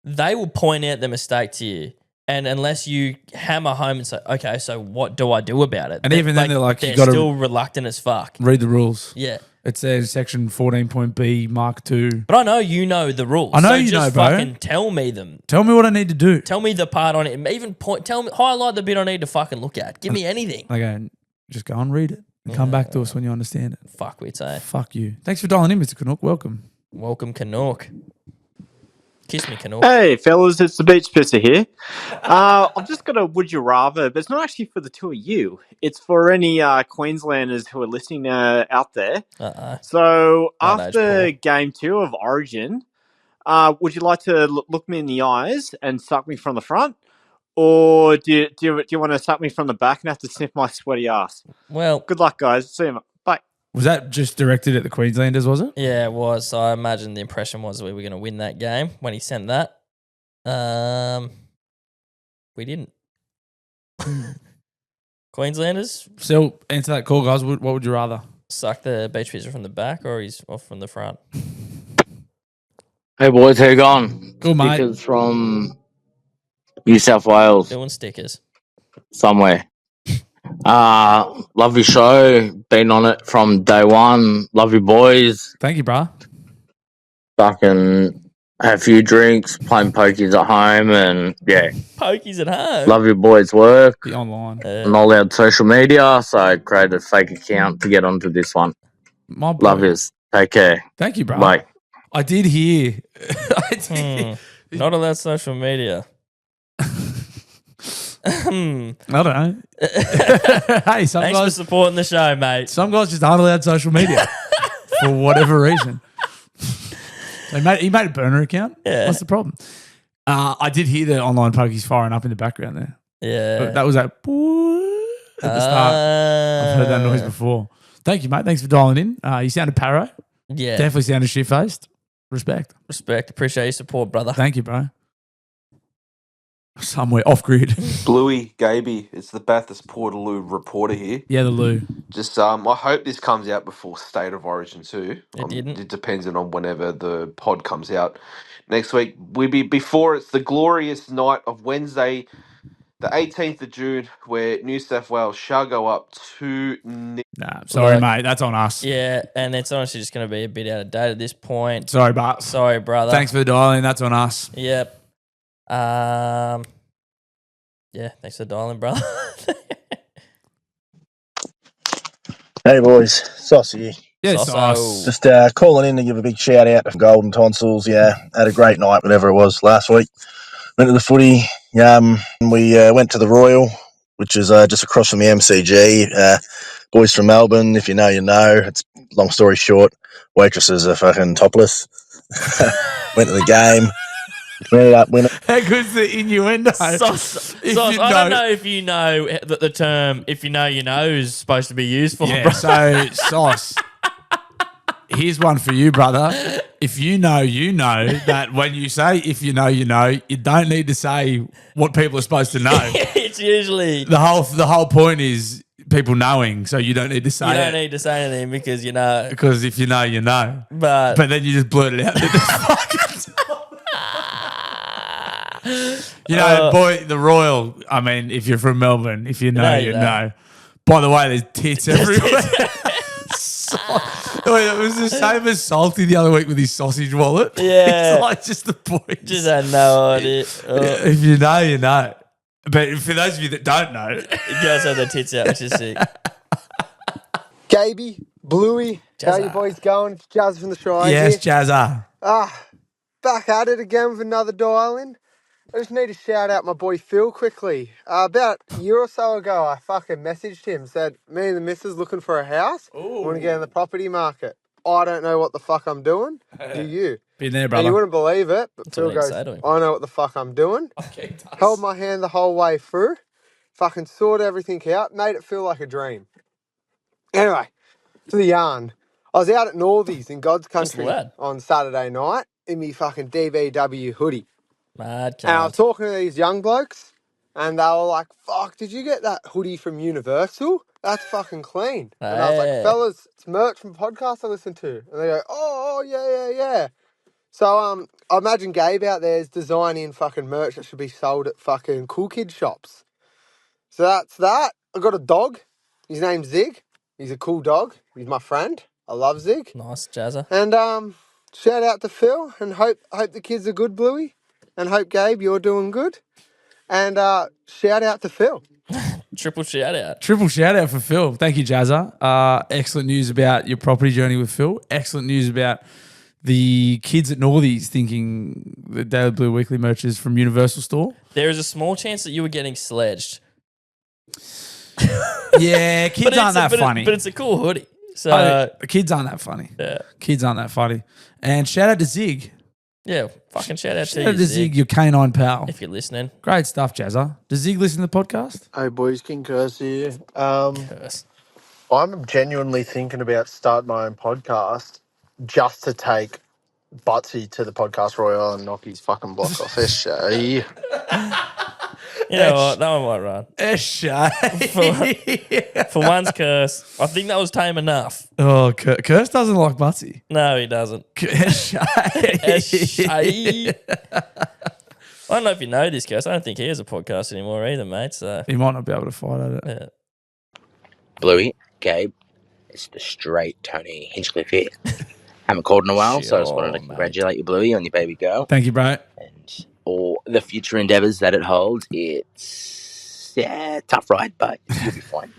S2: they will point out the mistake to you. And unless you hammer home and say, okay, so what do I do about it?
S1: And even then they're like, you
S2: they're
S1: gotta
S2: still reluctant as fuck.
S1: read the rules.
S2: Yeah.
S1: It says section 14.B Mark 2.
S2: But I know you know the rules.
S1: I know
S2: so
S1: you
S2: just
S1: know, bro.
S2: fucking tell me them.
S1: Tell me what I need to do.
S2: Tell me the part on it. Even tell me, highlight the bit I need to fucking look at. Give me anything.
S1: Okay, just go and read it and come back to us when you understand it.
S2: Fuck, we'd say.
S1: Fuck you. Thanks for dialing in, Mr. Canuck. Welcome.
S2: Welcome, Canuck. Kiss me, Canuck.
S8: Hey, fellas, it's the Beach Pisser here. I've just got a would you rather, but it's not actually for the two of you. It's for any Queenslanders who are listening out there. So, after Game 2 of Origin, would you like to look me in the eyes and suck me from the front? Or do you want to suck me from the back and have to sniff my sweaty ass?
S2: Well,
S8: good luck, guys. See you. Bye.
S1: Was that just directed at the Queenslanders, was it?
S2: Yeah, it was. So I imagine the impression was we were going to win that game when he sent that. We didn't. Queenslanders?
S1: So, answer that call, guys. What would you rather?
S2: Suck the beach pizza from the back or he's off from the front?
S9: Hey, boys. How you going?
S1: Good, mate.
S9: Stickers from New South Wales.
S2: Doing stickers.
S9: Somewhere. Love your show. Been on it from day one. Love you, boys.
S1: Thank you, bro.
S9: Fucking have a few drinks, playing pokies at home, and yeah.
S2: Pokies at home?
S9: Love your boys' work.
S1: Be online.
S9: I'm not allowed social media, so I created a fake account to get onto this one.
S1: My boy.
S9: Love yous. Take care.
S1: Thank you, bro.
S9: Bye.
S1: I did hear.
S2: Not allowed social media.
S1: I don't know. Hey, some
S2: Thanks
S1: guys
S2: for supporting the show, mate.
S1: Some guys just aren't allowed social media for whatever reason. He made a burner account.
S2: Yeah.
S1: What's the problem? I did hear the online pokies firing up in the background there.
S2: Yeah.
S1: That was that at the start. I've heard that noise before. Thank you, mate. Thanks for dialing in. You sounded paro.
S2: Yeah.
S1: Definitely sounded shit-faced. Respect.
S2: Appreciate your support, brother.
S1: Thank you, bro. Somewhere off-grid.
S10: Bluey, Gabe, it's the Bathurst Portaloo reporter here.
S1: Yeah, the Lou.
S10: Just, I hope this comes out before State of Origin 2.
S2: It didn't.
S10: It depends on whenever the pod comes out. Next week, before it's the glorious night of Wednesday, the 18th of June, where New South Wales shall go up 2-0.
S1: Nah, sorry, mate. That's on us.
S2: Yeah, and it's honestly just going to be a bit out of date at this point.
S1: Sorry, but
S2: sorry, brother.
S1: Thanks for the dialing. That's on us.
S2: Yep. Yeah, thanks for dialing, brother.
S11: Hey boys, Saucy.
S1: Yeah,
S2: Sauce.
S11: Just calling in to give a big shout out to Golden Tonsils. Yeah, had a great night, whatever it was last week. Went to the footy. We went to the Royal, which is just across from the MCG. Boys from Melbourne, if you know, you know. It's long story short, waitresses are fucking topless. Went to the game. We ended up winning.
S1: How good's the innuendo?
S2: Sauce. I don't know if you know that the term "if you know, you know" is supposed to be used for.
S1: Yeah,
S2: bro.
S1: so Sauce. Here's one for you, brother. If you know that when you say "if you know, you know," you don't need to say what people are supposed to know.
S2: It's usually
S1: the whole point is people knowing, so you don't need to say
S2: you don't need to say anything because you know.
S1: Because if you know, you know.
S2: But
S1: then you just blurt it out. You know, boy, the Royal. I mean, if you're from Melbourne, if you know, you know. By the way, there's tits everywhere. It was the same as Salty the other week with his sausage wallet.
S2: Yeah.
S1: It's like just the point.
S2: Just had no idea.
S1: If you know, you know. But for those of you that don't know,
S2: girls have their tits out, which is sick.
S12: Gabe, Bluey, how you boys going? It's Jazz from the Shire.
S1: Yes,
S12: here.
S1: Jazza.
S12: Back at it again with another dial-in. I just need to shout out my boy Phil quickly. About a year or so ago, I fucking messaged him, said, me and the missus looking for a house. Want to get in the property market. I don't know what the fuck I'm doing. Do you?
S1: Been there, brother.
S12: And you wouldn't believe it, but
S2: That's
S12: Phil
S2: what I
S12: goes,
S2: say to him.
S12: I know what the fuck I'm doing.
S1: Okay,
S12: Held my hand the whole way through. Fucking sorted everything out. Made it feel like a dream. Anyway, to the yarn. I was out at Northies in God's Country on Saturday night in me fucking DBW hoodie.
S2: Mad
S12: And I was
S2: cunt.
S12: talking to these young blokes, and they were like, fuck, did you get that hoodie from Universal? That's fucking clean. And I was like,
S2: Hey.
S12: fellas, it's merch from podcasts I listen to. And they go, oh, yeah. So I imagine Gabe out there is designing fucking merch that should be sold at fucking cool kid shops. So that's that. I got a dog. His name's Zig. He's a cool dog. He's my friend. I love Zig.
S2: Nice, Jazza.
S12: And shout out to Phil and hope the kids are good, Bluey. And hope Gabe you're doing good. And shout out to Phil.
S2: Triple shout out.
S1: Triple shout out for Phil. Thank you, Jazza. Excellent news about your property journey with Phil. Excellent news about the kids at Northies thinking the Daily Blue Weekly merch is from Universal Store.
S2: There is a small chance that you were getting sledged.
S1: Yeah, kids aren't that funny.
S2: But it's a cool hoodie. So
S1: kids aren't that funny.
S2: Yeah.
S1: Kids aren't that funny. And shout out to Zig.
S2: Yeah, fucking shout out
S1: Shout out to Zig, your canine pal.
S2: If you're listening.
S1: Great stuff, Jazza. Does Zig listen to the podcast?
S12: Hey boys, King Curse here.
S2: Curse.
S12: I'm genuinely thinking about starting my own podcast just to take Butsy to the podcast royal and knock his fucking block off. SJ.
S2: You know what? That one might run. For once, Curse. I think that was tame enough.
S1: Oh, Curse doesn't like Butsy.
S2: No, he doesn't. I don't know if you know this, Curse. I don't think he has a podcast anymore either, mate. So
S1: he might not be able to fight at it.
S2: Yeah.
S13: Bluey, Gabe, it's the straight Tony Hinchcliffe here. Haven't called in a while, so I just wanted to congratulate you, Bluey, on your baby girl.
S1: Thank you, bro.
S13: And all the future endeavours that it holds. It's a tough ride, but you'll be fine.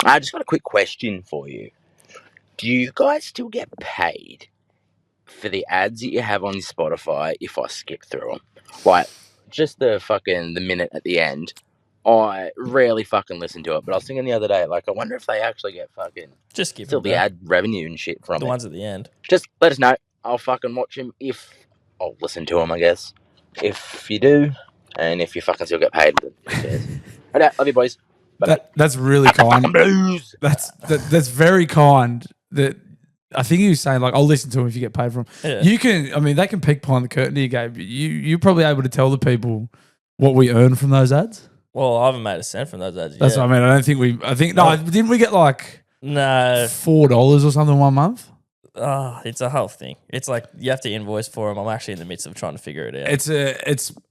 S13: I just got a quick question for you. Do you guys still get paid for the ads that you have on Spotify if I skip through them? Like, just the minute at the end. I rarely fucking listen to it, but I was thinking the other day, like, I wonder if they actually get fucking
S2: just give
S13: still the ad revenue and shit from
S2: the
S13: it.
S2: ones at the end.
S13: Just let us know. I'll fucking watch them if I'll listen to them, I guess. If you do, and if you fucking still get paid, then who cares? Alright, love you, boys.
S1: That's really kind. That's very kind. That I think he was saying, like, I'll listen to him if you get paid for him.
S2: Yeah.
S1: You can, I mean, they can peek behind the curtain here, Gabe. You're probably able to tell the people what we earn from those ads.
S2: Well, I haven't made a cent from those ads yet.
S1: That's what I mean. Didn't we get like $4 or something 1 month?
S2: It's a whole thing. It's like you have to invoice for them. I'm actually in the midst of trying to figure it out.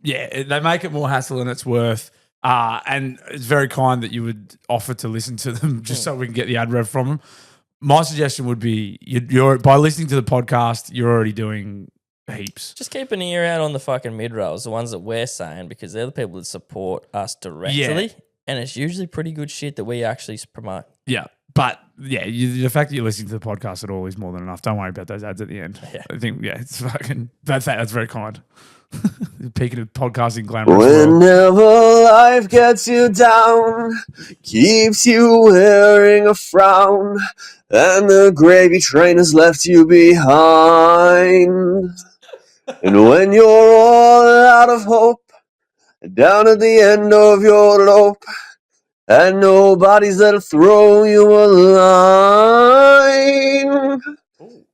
S1: They make it more hassle than it's worth. And it's very kind that you would offer to listen to them just so we can get the ad rev from them. My suggestion would be you're by listening to the podcast, you're already doing heaps.
S2: Just keep an ear out on the fucking mid-rolls, the ones that we're saying, because they're the people that support us directly.
S1: Yeah.
S2: And it's usually pretty good shit that we actually promote.
S1: Yeah. But yeah, the fact that you're listening to the podcast at all is more than enough. Don't worry about those ads at the end.
S2: Yeah.
S1: I think, it's fucking, that's very kind. Peaking of podcasting glamorous.
S14: Whenever life gets you down, keeps you wearing a frown, and the gravy train has left you behind. And when you're all out of hope, down at the end of your rope, and nobody's there to throw you a line.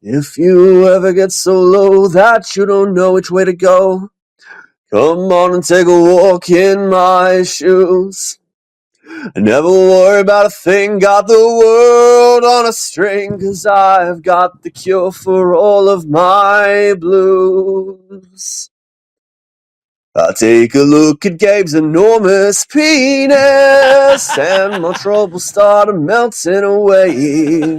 S14: If you ever get so low that you don't know which way to go, come on and take a walk in my shoes. Never worry about a thing, got the world on a string, 'cause I've got the cure for all of my blues. I take a look at Gabe's enormous penis, and my troubles start melting away.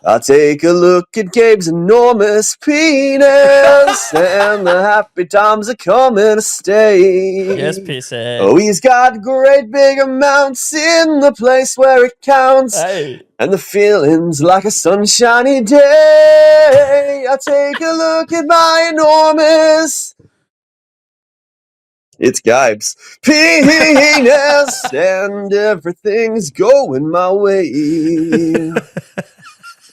S14: I take a look at Gabe's enormous penis, and the happy times are coming to stay.
S2: Yes, pisshead.
S14: Oh, he's got great big amounts in the place where it counts,
S2: Hey.
S14: and the feeling's like a sunshiny day. I take a look at my enormous... It's Gabe's penis, and everything's going my way.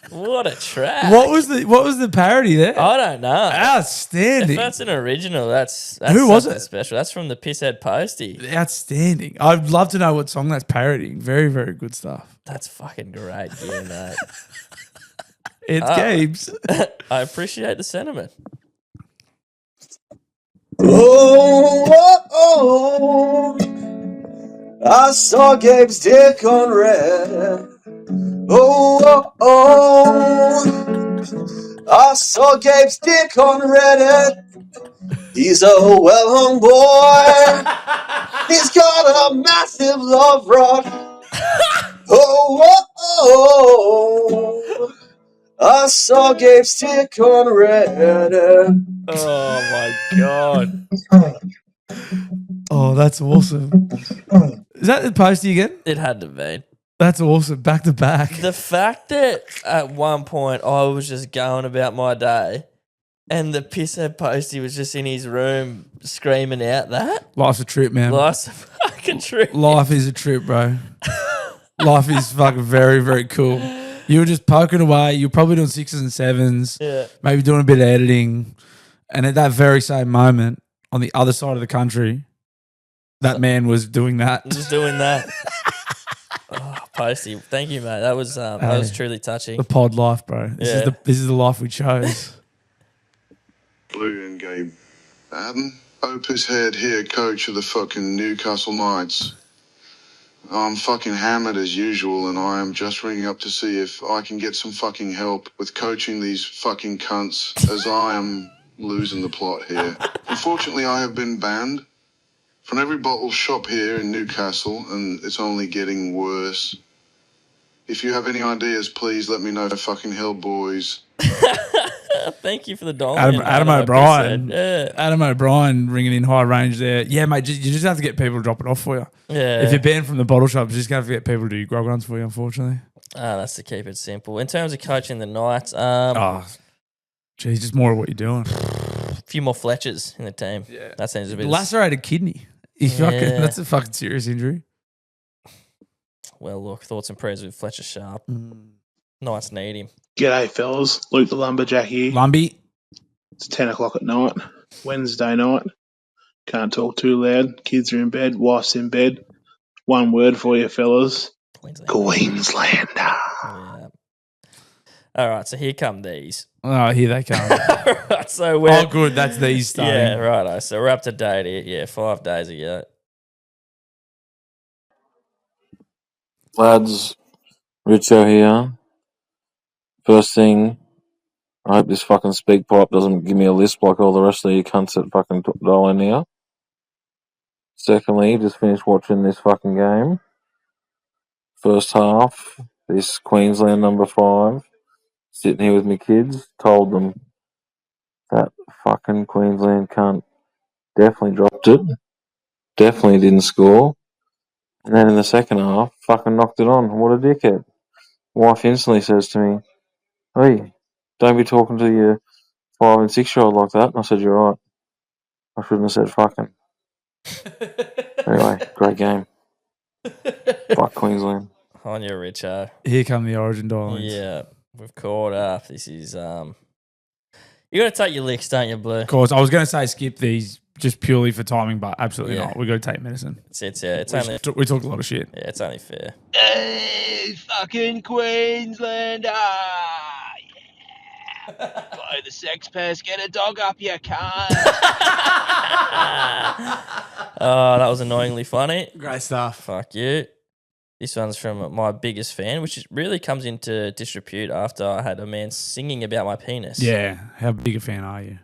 S2: What a track.
S1: What was the parody there?
S2: I don't know.
S1: Outstanding.
S2: If that's an original, that's
S1: Who was it?
S2: Special. That's from the Pisshead Postie.
S1: Outstanding. I'd love to know what song that's parodying. Very, very good stuff.
S2: That's fucking great, yeah, mate.
S1: It's Gabe's.
S2: I appreciate the sentiment.
S14: Oh, I saw Gabe's dick on red. Oh, I saw Gabe's dick on Reddit. He's a well-hung boy. He's got a massive love rod. Oh, oh, oh. I saw Gabe's dick on Reddit.
S2: Oh my god.
S1: Oh, that's awesome. Is that the postie again?
S2: It had to be.
S1: That's awesome. Back to back.
S2: The fact that at one point I was just going about my day and the pisshead postie was just in his room screaming out that.
S1: Life's a trip, man.
S2: Life's a fucking trip.
S1: Life is a trip, bro. Life is fucking very, very cool. You were just poking away. You're probably doing 6s and 7s.
S2: Yeah.
S1: Maybe doing a bit of editing. And at that very same moment, on the other side of the country, that man was doing that.
S2: Just doing that. Oh, Posty, thank you, mate. That was truly touching.
S1: The pod life, bro. This is the life we chose.
S15: Blue and Gabe. Opus Head here, coach of the fucking Newcastle Knights. I'm fucking hammered as usual, and I am just ringing up to see if I can get some fucking help with coaching these fucking cunts, as I am losing the plot here. Unfortunately, I have been banned from every bottle shop here in Newcastle, and it's only getting worse. If you have any ideas, please let me know. Fucking hell, boys.
S2: Thank you for the dollar.
S1: Adam O'Brien.
S2: Yeah.
S1: Adam O'Brien ringing in high range there. Yeah, mate, you just have to get people to drop it off for you.
S2: Yeah.
S1: If you're banned from the bottle shop, you're just going to have to get people to do grog runs for you, unfortunately.
S2: That's to keep it simple. In terms of coaching the Knights,
S1: geez, just more of what you're doing.
S2: A few more Fletchers in the team. Yeah. That seems a bit...
S1: Lacerated kidney. That's a fucking serious injury.
S2: Well, look, thoughts and prayers with Fletcher Sharp. Knights need him.
S16: G'day, fellas. Luke the Lumberjack here.
S1: Lumby.
S16: It's 10 o'clock at night, Wednesday night. Can't talk too loud. Kids are in bed. Wife's in bed. One word for you, fellas. Queenslander.
S2: Yeah. All right, so here come these.
S1: Oh, here they come.
S2: Right, so we're...
S1: Oh, good. That's these starting.
S2: Yeah, righto. So we're up to date here. Yeah, 5 days ago.
S9: Lads, Richo here. First thing, I hope this fucking speak pipe doesn't give me a lisp like all the rest of you cunts that fucking dial in here. Secondly, just finished watching this fucking game. First half, this Queensland number 5, sitting here with my kids, told them that fucking Queensland cunt definitely dropped it, definitely didn't score, and then in the second half, fucking knocked it on. What a dickhead. Wife instantly says to me, "Hey, don't be talking to your 5 and 6-year-old like that." And I said, "You're right. I shouldn't have said fucking." Anyway, great game. Fuck Queensland.
S2: On your Richo.
S1: Here come the Origin dialings.
S2: Yeah, we've caught up. This is you got to take your licks, don't you, Blue?
S1: Of course, I was going to say skip these just purely for timing, but absolutely not. We've got to take medicine.
S2: We
S1: talked a lot of shit.
S2: Yeah, it's only fair.
S13: Hey, fucking Queenslander! Yeah. Blow the sex pest, get a dog up, you cunt!
S2: Oh, that was annoyingly funny.
S1: Great stuff.
S2: Fuck you. This one's from my biggest fan, which really comes into disrepute after I had a man singing about my penis.
S1: Yeah. How big a fan are you?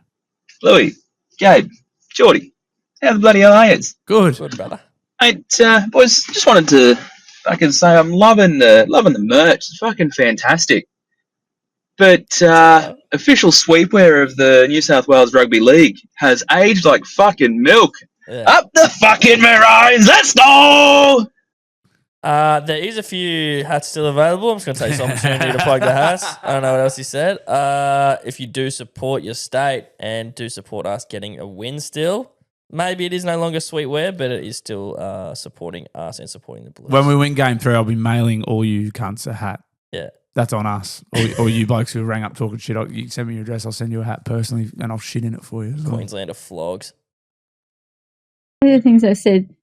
S17: Bluey, Gabe, Geordie, how the bloody hell are you?
S1: Good.
S2: Good, brother.
S17: Mate, boys, just wanted to fucking say I'm loving the merch. It's fucking fantastic. But official sweepwear of the New South Wales Rugby League has aged like fucking milk.
S2: Yeah.
S17: Up the fucking Maroons, let's go!
S2: There is a few hats still available. I'm just going to take this opportunity to plug the hats. I don't know what else he said. If you do support your state and do support us getting a win still, maybe it is no longer sweetwear, but it is still supporting us and supporting the Blues.
S1: When we win game 3, I'll be mailing all you cunts a hat.
S2: Yeah.
S1: That's on us. Or you blokes who rang up talking shit. You send me your address, I'll send you a hat personally and I'll shit in it for you as well.
S2: Queenslander flogs.
S18: One of the things I said.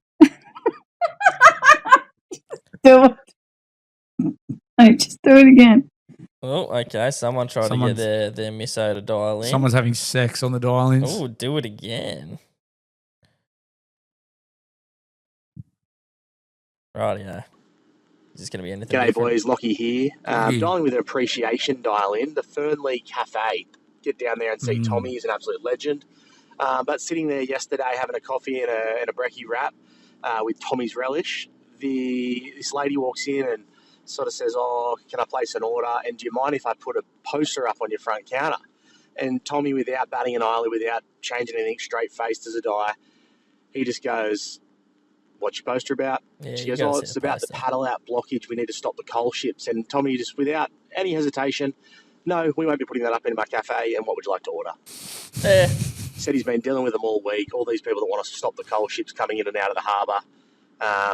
S18: Do it. No, just do it again.
S2: Oh, okay. Someone tried to get their misso to dial in.
S1: Someone's having sex on the dial-ins.
S2: Oh, do it again. Right, yeah. this going to be anything
S11: G'day,
S2: different?
S11: boys. Lockie here. Dialing with an appreciation dial in. The Fernley Cafe. Get down there and see Tommy. He's an absolute legend. But sitting there yesterday having a coffee and a brekkie wrap with Tommy's relish, this lady walks in and sort of says, "Oh, can I place an order? And do you mind if I put a poster up on your front counter?" And Tommy, without batting an eyelid, without changing anything, straight-faced as a die, he just goes, "What's your poster about?"
S2: Yeah,
S11: She
S2: you
S11: goes,
S2: gotta
S11: "Oh,
S2: see
S11: it's
S2: the
S11: about the
S2: poster.
S11: paddle out blockage. We need to stop the coal ships." And Tommy, just without any hesitation, "No, we won't be putting that up in my cafe. And what would you like to order?" Said he's been dealing with them all week, all these people that want us to stop the coal ships coming in and out of the harbour.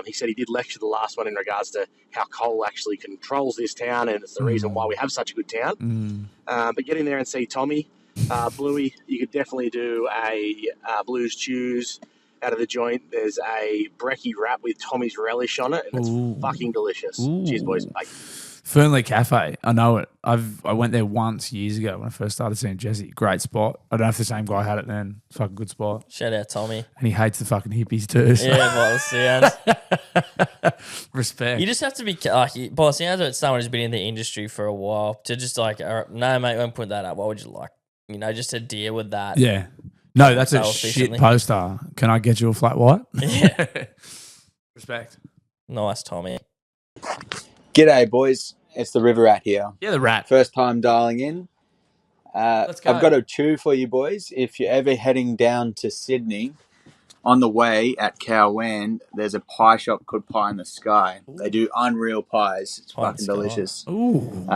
S11: He said he did lecture the last one in regards to how coal actually controls this town, and it's the reason why we have such a good town. But get in there and see Tommy. Bluey, you could definitely do a Blues Chews out of the joint. There's a brekkie wrap with Tommy's relish on it, and it's fucking delicious. Cheers, boys. Bye.
S1: Fernley Cafe, I know it. I went there once years ago when I first started seeing Jesse. Great spot. I don't know if the same guy had it then. Fucking good spot.
S2: Shout out Tommy.
S1: And he hates the fucking hippies too. So.
S2: Yeah, by the sounds.
S1: Respect.
S2: You just have to be like, by the sounds of it, someone who's been in the industry for a while to just like, no, mate, won't put that up. What would you like? You know, just to deal with that.
S1: Yeah. No, that's a
S2: so
S1: shit
S2: efficiently.
S1: poster. Can I get you a flat white?
S2: Yeah.
S1: Respect.
S2: Nice, Tommy.
S19: G'day, boys. It's the River Rat here.
S1: Yeah, the rat.
S19: First time dialing in.
S1: Let's go.
S19: I've got a chew for you boys. If you're ever heading down to Sydney, on the way at Cowan, there's a pie shop called Pie in the Sky. They do unreal pies. It's fucking delicious.
S1: Ooh.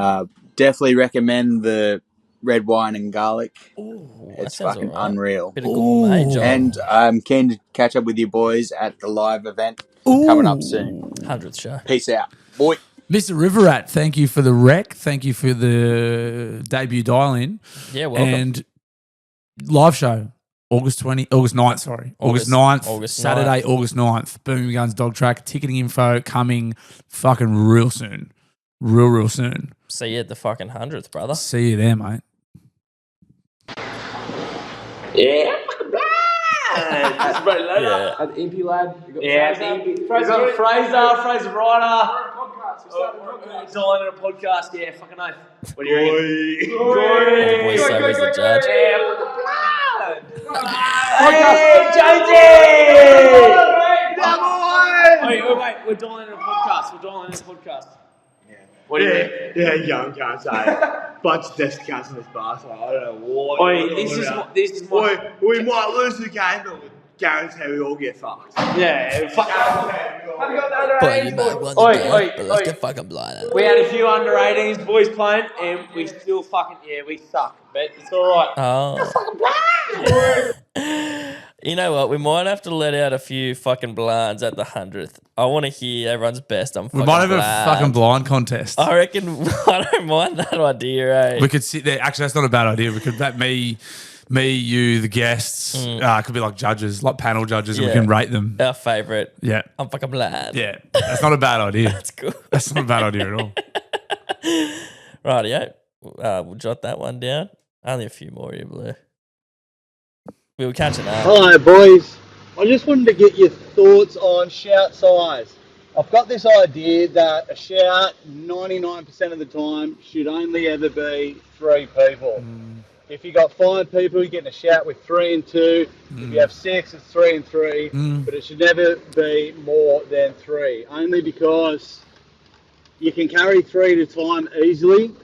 S19: Definitely recommend the red wine and garlic.
S2: Ooh,
S19: it's
S2: sounds
S19: fucking
S2: all right.
S19: unreal.
S2: Bit of gourmet, John.
S19: And I'm keen to catch up with you boys at the live event coming up soon.
S2: 100th show.
S19: Peace out. Boy.
S1: Mr. River Rat, thank you for the rec. Thank you for the debut dial-in.
S2: Yeah, welcome.
S1: And live show, August 9th, Saturday, August 9th. Birmingham Guns Dog Track. Ticketing info coming fucking real soon. Real soon.
S2: See you at the fucking 100th, brother.
S1: See you there, mate.
S20: Yeah, fucking blind. That's Brody Loader.
S2: Yeah.
S20: At the MP lab. You got
S21: Yeah,
S20: Fraser.
S21: the MP.
S20: You
S21: Fraser,
S20: got
S21: Fraser Ryder.
S20: We're on a podcast. We started a podcast.
S21: It's all in a podcast. Yeah, fucking oath. What do you reckon?
S2: Boy, so is the judge.
S21: Yeah, fucking blind. Hey, Jonesy! Wait, we're dialing in a podcast. What do you mean?
S22: Yeah, young can't say. Bunch of desk cunts in this bar, so I don't know what.
S21: This is my.
S22: We might lose the game, but we guarantee we all get fucked.
S21: Yeah, fuck.
S2: But you might want the game, but let's get fucking blind.
S21: We had a few under 18s boys playing, and we still fucking we suck, but it's all right.
S2: Oh. You know what? We might have to let out a few fucking blinds at the 100th. I want to hear everyone's best.
S1: We might have a fucking blind contest.
S2: I reckon I don't mind that idea, eh?
S1: We could sit there. Actually, that's not a bad idea. We could that me, you, the guests. Could be like judges, like panel judges, and we can rate them.
S2: Our favourite.
S1: Yeah.
S2: I'm fucking blind.
S1: Yeah. That's not a bad idea.
S2: That's cool.
S1: That's not a bad idea at all.
S2: Rightio. We'll jot that one down. Only a few more here, Blue. We were catching up.
S23: Hello, boys. I just wanted to get your thoughts on shout size. I've got this idea that a shout 99% of the time should only ever be 3 people. If you got 5 people, you're getting a shout with 3 and 2. If you have 6, it's 3 and 3. But it should never be more than 3. Only because you can carry 3 at a time easily.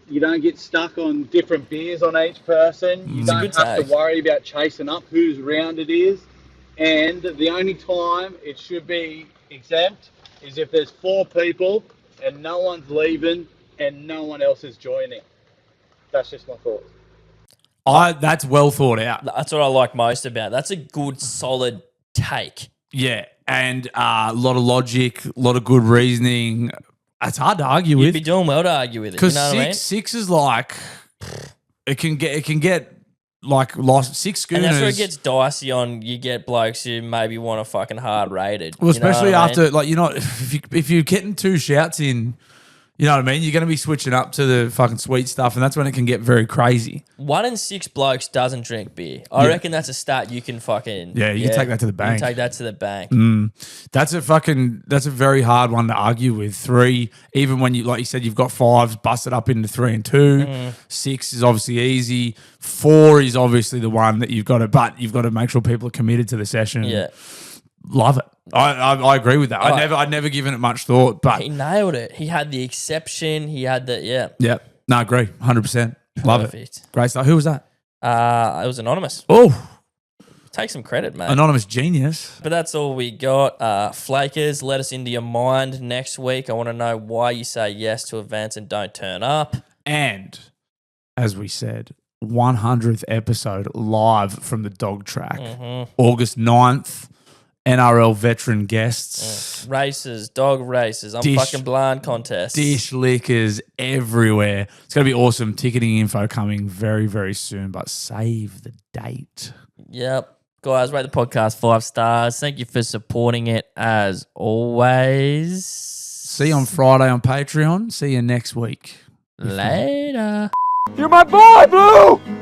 S23: You don't get stuck on different beers on each person. You don't have to worry about chasing up whose round it is. And the only time it should be exempt is if there's 4 people and no one's leaving and no one else is joining. That's just my thoughts.
S1: That's well thought out.
S2: That's what I like most about it. That's a good, solid take.
S1: Yeah. And a lot of logic, a lot of good reasoning. It's hard to argue with.
S2: You'd be doing well to argue with it.
S1: Because
S2: you know what I mean?
S1: six is like it can get like lost 6 schooners.
S2: And that's where it gets dicey on. You get blokes who maybe want a fucking hard rated.
S1: Well, especially
S2: you know what
S1: after like if you're getting 2 shouts in, You know what I mean? You're going to be switching up to the fucking sweet stuff, and that's when it can get very crazy.
S2: 1 in 6 blokes doesn't drink beer. I reckon that's a stat you can fucking...
S1: Yeah, you can take that to the bank.
S2: You can take that to the bank.
S1: That's a very hard one to argue with. 3, even when you, like you said, you've got 5s busted up into 3 and 2. 6 is obviously easy. 4 is obviously the one that you've got to make sure people are committed to the session.
S2: Yeah.
S1: Love it. I agree with that. I'd never given it much thought, but
S2: he nailed it. He had the exception. He had the
S1: Yeah. No, I agree. 100%. Love it. Great stuff. Who was that?
S2: It was anonymous.
S1: Oh,
S2: take some credit, mate.
S1: Anonymous genius.
S2: But that's all we got. Flakers, let us into your mind next week. I want to know why you say yes to events and don't turn up.
S1: And as we said, 100th episode live from the dog track. August 9th. NRL veteran guests.
S2: Races, dog races, fucking blind contests.
S1: Dish liquors everywhere. It's going to be awesome. Ticketing info coming very, very soon, but save the date.
S2: Yep. Guys, rate the podcast 5 stars. Thank you for supporting it as always.
S1: See you on Friday on Patreon. See you next week.
S2: Later.
S3: You're my boy, Blue!